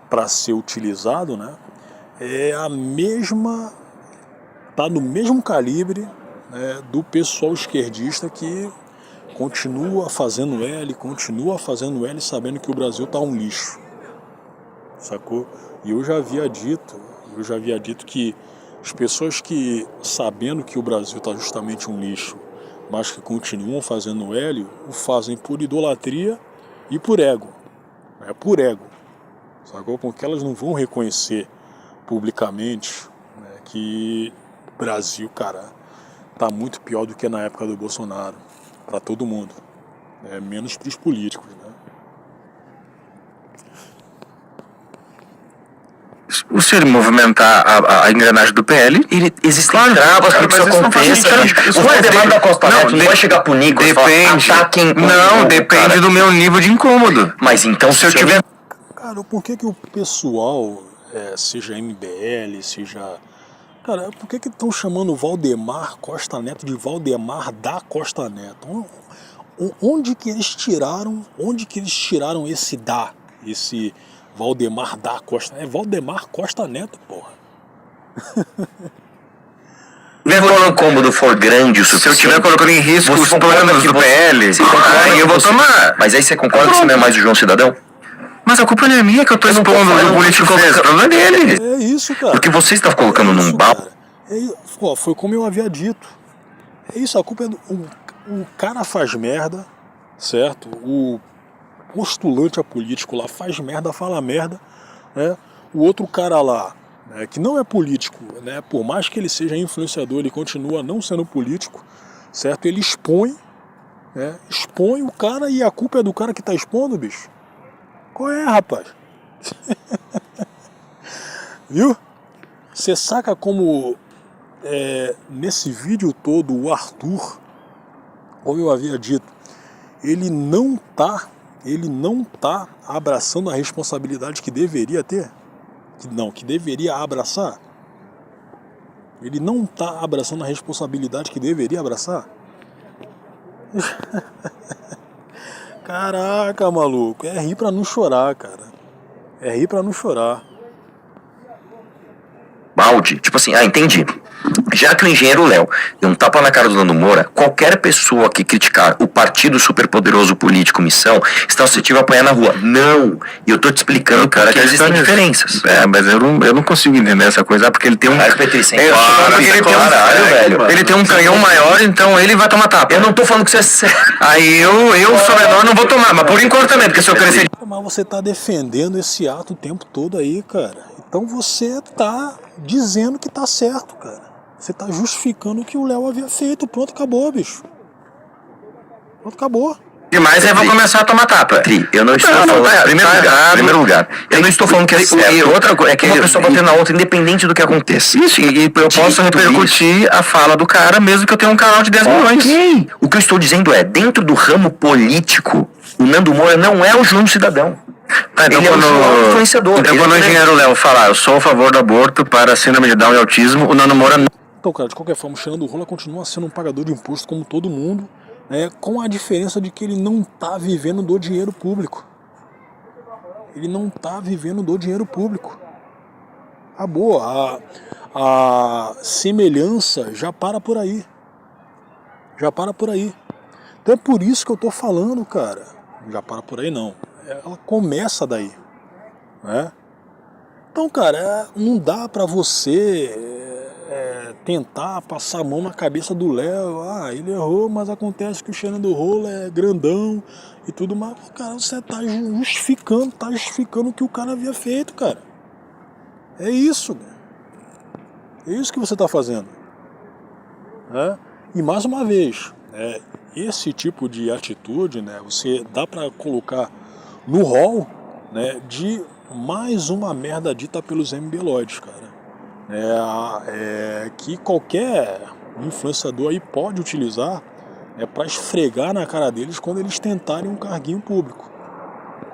para ser utilizado, né? Tá no mesmo calibre, né, do pessoal esquerdista que continua fazendo L sabendo que o Brasil tá um lixo, sacou? E eu já havia dito que as pessoas que, sabendo que o Brasil tá justamente um lixo, mas que continuam fazendo L, o fazem por idolatria e por ego. Por ego, sacou? Porque elas não vão reconhecer publicamente, né, que o Brasil, cara, tá muito pior do que na época do Bolsonaro, para todo mundo, menos para os políticos, né? Se ele movimentar a engrenagem do PL, Existem travas para que isso aconteça. O Valdemar da Costa Neto não vai chegar pro Nicolas e falar, ataquem. Não, depende do meu nível de incômodo. Mas então, se eu tiver... Cara, por que o pessoal, seja MBL, seja... Cara, por que estão chamando o Valdemar Costa Neto de Valdemar da Costa Neto? Onde que eles tiraram esse Valdemar da Costa Neto? É Valdemar Costa Neto, porra. Quando o cômodo for grande o suficiente... Se eu estiver colocando em risco os planos do PL, aí eu vou tomar. Mas aí você concorda que você não é mais o João Cidadão? Mas a culpa não é minha que eu tô expondo o político fez, o problema é dele. É isso, cara. Porque você está colocando num balde. Foi como eu havia dito. É isso, a culpa é o cara faz merda, certo? O postulante a político lá faz merda, fala merda, né? O outro cara lá, né, que não é político, né, por mais que ele seja influenciador, ele continua não sendo político, certo? Ele expõe o cara e a culpa é do cara que tá expondo, bicho. Qual é, rapaz? Viu? Você saca como nesse vídeo todo o Arthur, como eu havia dito, ele não tá abraçando a responsabilidade que deveria ter? Que deveria abraçar? Ele não tá abraçando a responsabilidade que deveria abraçar? Caraca, maluco, é rir pra não chorar, cara. É rir pra não chorar. Balde. Tipo assim, entendi. Já que o engenheiro Léo deu um tapa na cara do Nando Moura, qualquer pessoa que criticar o partido superpoderoso político Missão está suscetível a apanhar na rua. Não! E eu tô te explicando, cara, que existem diferenças. Mas eu não consigo entender essa coisa, porque ele tem um... Ele tem um canhão maior, então ele vai tomar tapa. Eu não tô falando que isso é sério. Aí eu sou menor, não vou tomar, mas por enquanto também, porque se eu crescer... Mas você tá defendendo esse ato o tempo todo aí, cara. Então você tá dizendo que tá certo, cara. Você tá justificando o que o Léo havia feito. Pronto, acabou, bicho. Pronto, acabou. Demais, aí vão começar a tomar tapa. Eu não estou falando... Primeiro lugar. Eu não estou falando que é certo. Outra coisa é que uma pessoa batendo na outra, independente do que aconteça. Isso, e eu posso repercutir a fala do cara, mesmo que eu tenha um canal de 10 milhões. Ok. O que eu estou dizendo é, dentro do ramo político, o Nando Moura não é o João Cidadão. Tá, então ele é um influenciador. Então quando o engenheiro Léo falar, eu sou a favor do aborto para síndrome de Down e autismo, o Nando Moura não... Então, cara, de qualquer forma, o Xanadu Rola continua sendo um pagador de imposto como todo mundo, né, com a diferença de que ele não tá vivendo do dinheiro público. Ele não tá vivendo do dinheiro público. A semelhança já para por aí. Já para por aí. Então é por isso que eu tô falando, cara. Já para por aí não. Ela começa daí, né? Então, cara, não dá pra você tentar passar a mão na cabeça do Léo. Ah, ele errou, mas acontece que o Xanadu Rola é grandão e tudo mais. Cara, você tá justificando o que o cara havia feito, cara. É isso. É isso que você tá fazendo. Né? E mais uma vez, esse tipo de atitude, né, você dá pra colocar no rol, né, de mais uma merda dita pelos MBLoides, cara. Que qualquer influenciador aí pode utilizar para esfregar na cara deles quando eles tentarem um carguinho público.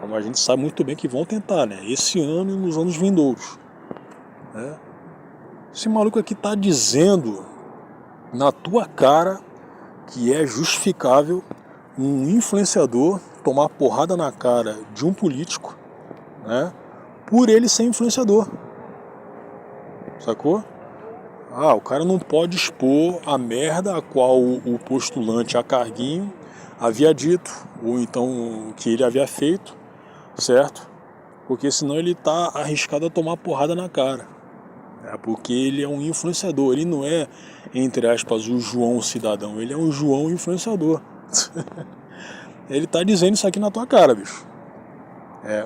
Como a gente sabe muito bem que vão tentar, né? Esse ano e nos anos vindouros. Né? Esse maluco aqui tá dizendo na tua cara que é justificável um influenciador tomar porrada na cara de um político, né, por ele ser influenciador. Sacou? O cara não pode expor a merda a qual o postulante a carguinho havia dito, ou então que ele havia feito, certo? Porque senão ele tá arriscado a tomar porrada na cara. Porque ele é um influenciador, ele não é, entre aspas, o João Cidadão, ele é um João influenciador. Ele tá dizendo isso aqui na tua cara, bicho.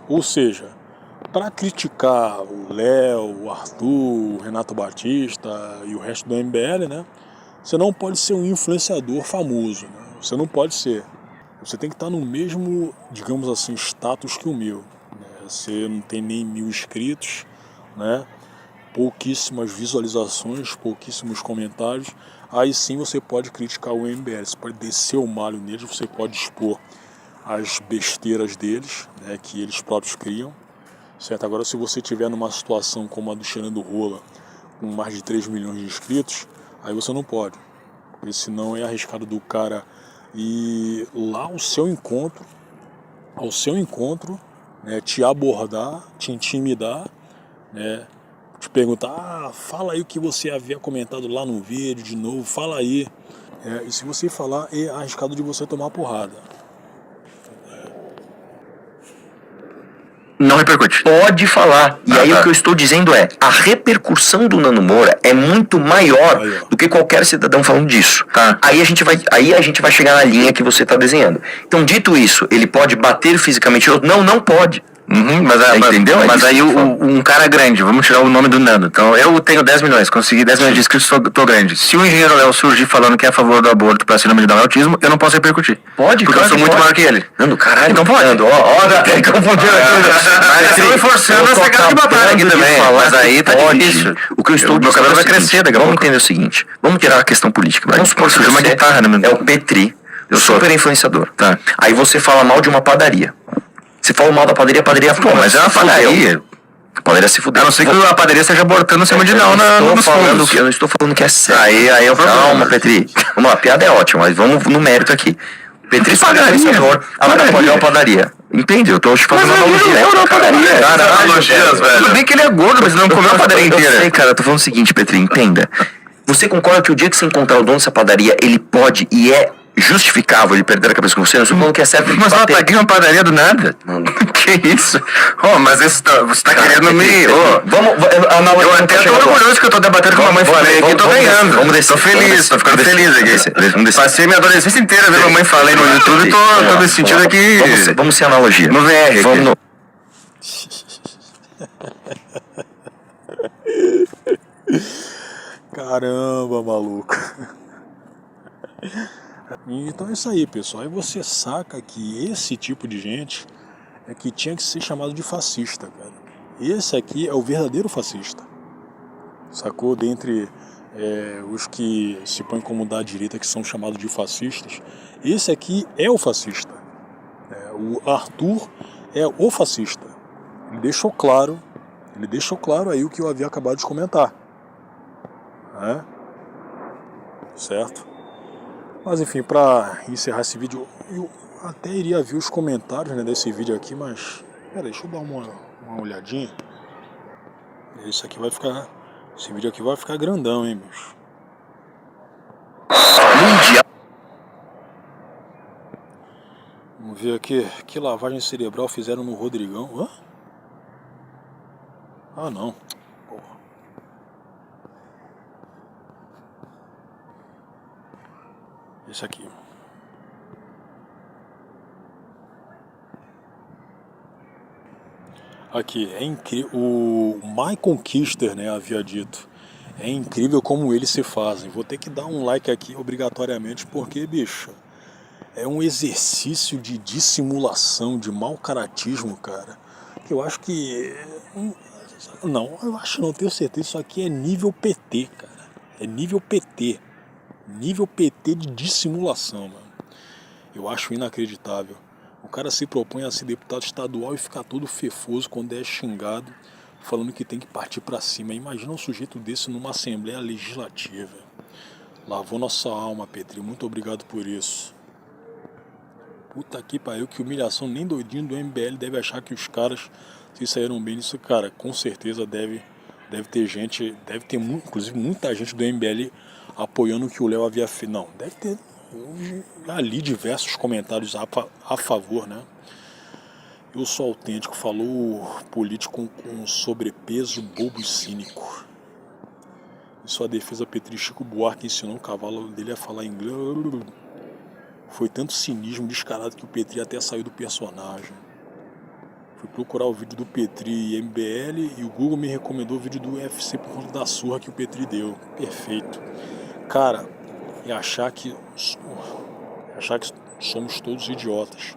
Ou seja, para criticar o Léo, o Arthur, o Renato Batista e o resto do MBL, né? Você não pode ser um influenciador famoso, né? Você não pode ser. Você tem que estar no mesmo, digamos assim, status que o meu. Né? Você não tem nem 1000 inscritos, né? Pouquíssimas visualizações, pouquíssimos comentários. Aí sim você pode criticar o MBL, você pode descer o malho neles, você pode expor as besteiras deles, né, que eles próprios criam. Certo? Agora, se você estiver numa situação como a do Xanadu Rola, com mais de 3 milhões de inscritos, aí você não pode. Porque senão é arriscado do cara ir lá ao seu encontro, né, te abordar, te intimidar, né, te perguntar, fala aí o que você havia comentado lá no vídeo de novo, fala aí. E se você falar, é arriscado de você tomar porrada. Não repercute. Pode falar. E aí o que eu estou dizendo é, a repercussão do Nando Moura é muito maior do que qualquer cidadão falando disso. Tá. Aí a gente vai chegar na linha que você está desenhando. Então, dito isso, ele pode bater fisicamente? Não pode. Entendeu? Mas aí um cara grande, vamos tirar o nome do Nando. Então eu tenho 10 milhões, consegui 10 milhões de inscritos, tô grande. Se o engenheiro Léo surgir falando que é a favor do aborto para síndrome de Down e autismo, eu não posso repercutir. Pode, porque eu sou muito maior que ele. Nando, caralho. Então pode. Nando, tem que confundir Mas eu forçando essa cara de batalha aqui também. Mas aí tá difícil. O que eu estou dizendo, meu cabelo vai crescer daqui a pouco. Vamos entender o seguinte, vamos tirar a questão política. Vamos supor que uma guitarra, né, é o Petri, eu sou super influenciador. Tá. Aí você fala mal de uma padaria. Você fala mal da padaria, Pô, mas é uma padaria. A padaria se fudeu. A não ser que a padaria esteja abortando cima de não nos fundos. Eu não estou falando que é sério. Aí eu falo, calma, Petri. Vamos lá, a piada é ótima, mas vamos no mérito aqui. Petri é influenciador, agora pode ir uma padaria. Entende? Eu tô te fazendo uma analogia. Analogias, velho. Tudo bem que ele é gordo, mas não comeu a padaria inteira. Eu sei, cara, eu tô falando o seguinte, Petri, entenda. Você concorda que o dia que você encontrar o dono dessa padaria, ele pode e é justificável ele perder a cabeça com você? Não estou falando que é certo ele Mas eu bater. ataquei uma padaria do nada. Mano. Que isso? Mas você tá querendo me... Eu até tô orgulhoso que eu tô debatendo com a mamãe falei aqui, tô ganhando. Vamos descer. Tô feliz, tô ficando feliz aqui. Vamos descer. Passei minha adolescência inteira vendo a mamãe falei no YouTube, tô me sentindo aqui... Vamos ser analogia. No VR Vamos aqui. no... Caramba, maluco. Então é isso aí, pessoal. Aí você saca que esse tipo de gente é que tinha que ser chamado de fascista, cara. Esse aqui é o verdadeiro fascista. Sacou? Dentre os que se põem como da direita, que são chamados de fascistas, esse aqui é o fascista. O Arthur é o fascista. Ele deixou claro aí o que eu havia acabado de comentar. Certo? Mas enfim, para encerrar esse vídeo, eu até iria ver os comentários, né, desse vídeo aqui, mas pera, deixa eu dar uma olhadinha. Esse vídeo aqui vai ficar grandão, hein, bicho. Mundial. Vamos ver aqui, que lavagem cerebral fizeram no Rodrigão. Hã? Ah, não. Porra. Esse aqui. Aqui, é incrível. O Michael Kister, né, havia dito. É incrível como eles se fazem. Vou ter que dar um like aqui obrigatoriamente, porque, bicho, é um exercício de dissimulação, de mau caratismo, cara. Que eu acho que... Não, eu acho, não tenho certeza. Isso aqui é nível PT, cara. É nível PT. Nível PT de dissimulação, mano. Eu acho inacreditável. O cara se propõe a ser deputado estadual e ficar todo fefoso quando é xingado, falando que tem que partir pra cima. Imagina um sujeito desse numa Assembleia Legislativa. Lavou nossa alma, Petri. Muito obrigado por isso. Puta que pariu, que humilhação. Nem doidinho do MBL deve achar que os caras se saíram bem nisso. Cara, com certeza deve ter gente, deve ter inclusive muita gente do MBL apoiando o que o Léo havia feito. Não, deve ter ali diversos comentários a favor, né? Eu sou autêntico, falou político com sobrepeso, bobo e cínico. Em sua defesa, Petri, Chico Buarque ensinou o cavalo dele a falar inglês. Foi tanto cinismo descarado que o Petri até saiu do personagem. Fui procurar o vídeo do Petri e MBL e o Google me recomendou o vídeo do UFC por conta da surra que o Petri deu. Perfeito. Cara, é achar que somos todos idiotas.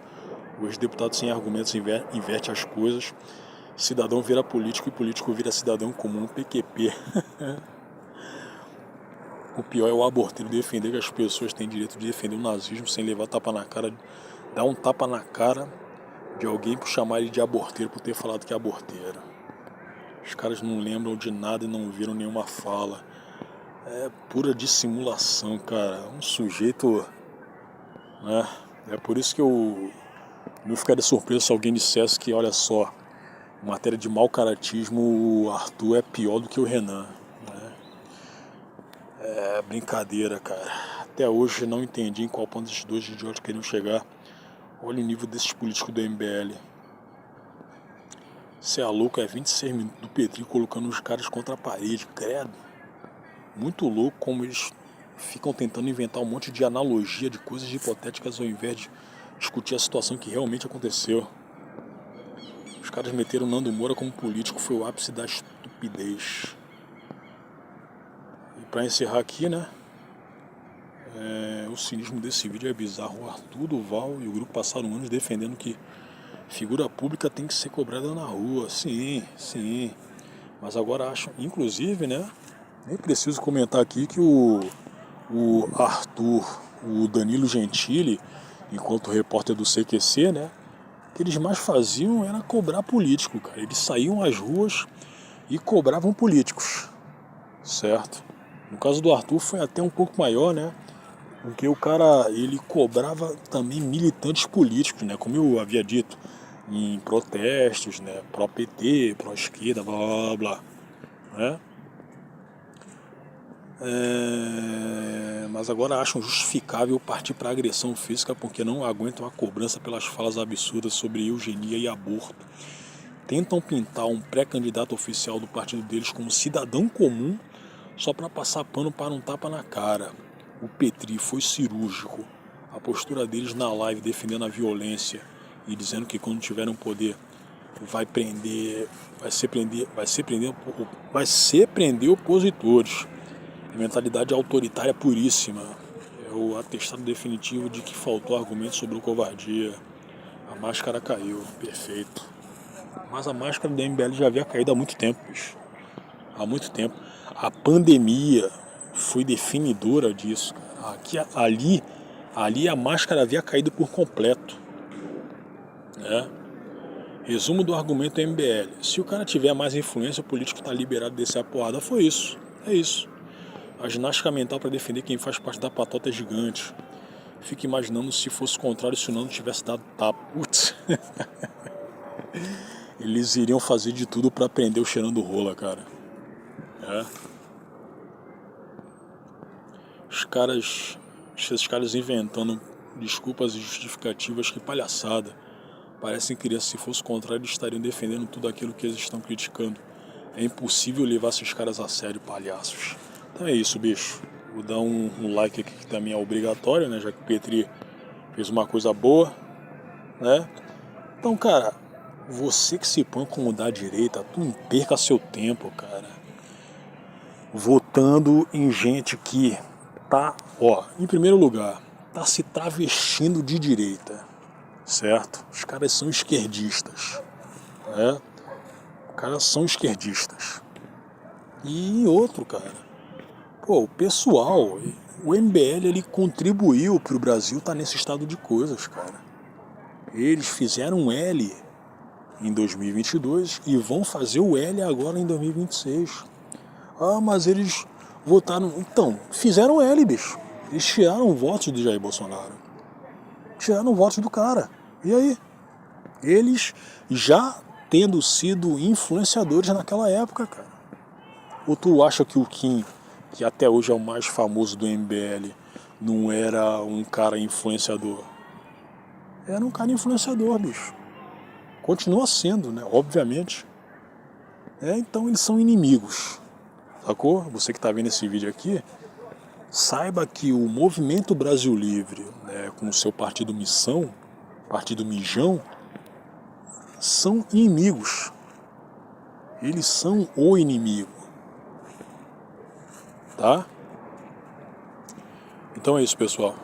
O ex-deputado sem argumentos inverte as coisas. Cidadão vira político e político vira cidadão comum, PQP. O pior é o aborteiro defender que as pessoas têm direito de defender o nazismo sem levar tapa na cara, dar um tapa na cara de alguém por chamar ele de aborteiro por ter falado que é aborteiro. Os caras não lembram de nada e não viram nenhuma fala. É pura dissimulação, cara. Um sujeito, né? É por isso que eu não ficaria surpreso se alguém dissesse que, olha só, em matéria de mau caratismo, o Arthur é pior do que o Renan, né? É brincadeira, cara. Até hoje não entendi em qual ponto esses dois idiotas queriam chegar. Olha o nível desses políticos do MBL. Você é louco, é 26 minutos do Petri colocando os caras contra a parede, credo. Muito louco como eles ficam tentando inventar um monte de analogia, de coisas hipotéticas ao invés de discutir a situação que realmente aconteceu. Os caras meteram o Nando Moura como político, foi o ápice da estupidez. E pra encerrar aqui, né? O cinismo desse vídeo é bizarro. O Arthur Duval e o grupo passaram anos defendendo que figura pública tem que ser cobrada na rua. Sim, sim. Mas agora acham, inclusive, né? Nem preciso comentar aqui que o Arthur, o Danilo Gentili, enquanto repórter do CQC, né? O que eles mais faziam era cobrar político, cara. Eles saíam às ruas e cobravam políticos, certo? No caso do Arthur foi até um pouco maior, né? Porque o cara, ele cobrava também militantes políticos, né? Como eu havia dito, em protestos, né? Pró-PT, pró-esquerda, blá, blá, blá, né? Mas agora acham justificável partir para agressão física porque não aguentam a cobrança pelas falas absurdas sobre eugenia e aborto. Tentam pintar um pré-candidato oficial do partido deles como cidadão comum só para passar pano para um tapa na cara. O Petri foi cirúrgico. A postura deles na live defendendo a violência e dizendo que quando tiverem poder vai ser prender opositores. É mentalidade autoritária puríssima. É o atestado definitivo de que faltou argumento sobre o covardia. A máscara caiu, perfeito. Mas a máscara do MBL já havia caído há muito tempo, bicho. Há muito tempo. A pandemia foi definidora disso. Ali a máscara havia caído por completo. Né? Resumo do argumento MBL. Se o cara tiver mais influência, o político está liberado de descer a porrada. Foi isso. É isso. A ginástica mental para defender quem faz parte da patota é gigante. Fico imaginando se fosse o contrário, se o Nando tivesse dado tapa. Putz. Eles iriam fazer de tudo para prender o cheirando rola, cara. Esses caras inventando desculpas e justificativas, que palhaçada. Parecem que se fosse o contrário, eles estariam defendendo tudo aquilo que eles estão criticando. É impossível levar esses caras a sério, palhaços. Então é isso, bicho. Vou dar um like aqui que também é obrigatório, né? Já que o Petri fez uma coisa boa, né? Então, cara, você que se põe como da direita, tu não perca seu tempo, cara, votando em gente que tá, em primeiro lugar, tá se travestindo de direita, certo? Os caras são esquerdistas, né? Os caras são esquerdistas. E outro, cara, o pessoal, o MBL, ele contribuiu para o Brasil estar nesse estado de coisas, cara. Eles fizeram um L em 2022 e vão fazer o L agora em 2026. Mas eles votaram... Então, fizeram L, bicho. Eles tiraram votos do Jair Bolsonaro. Tiraram votos do cara. E aí? Eles já tendo sido influenciadores naquela época, cara. Ou tu acha que o Kim, que até hoje é o mais famoso do MBL, não era um cara influenciador? Era um cara influenciador, bicho. Continua sendo, né? Obviamente. Então eles são inimigos. Sacou? Você que está vendo esse vídeo aqui, saiba que o Movimento Brasil Livre, né, com o seu partido Missão, partido Mijão, são inimigos. Eles são o inimigo. Tá? Então é isso, pessoal.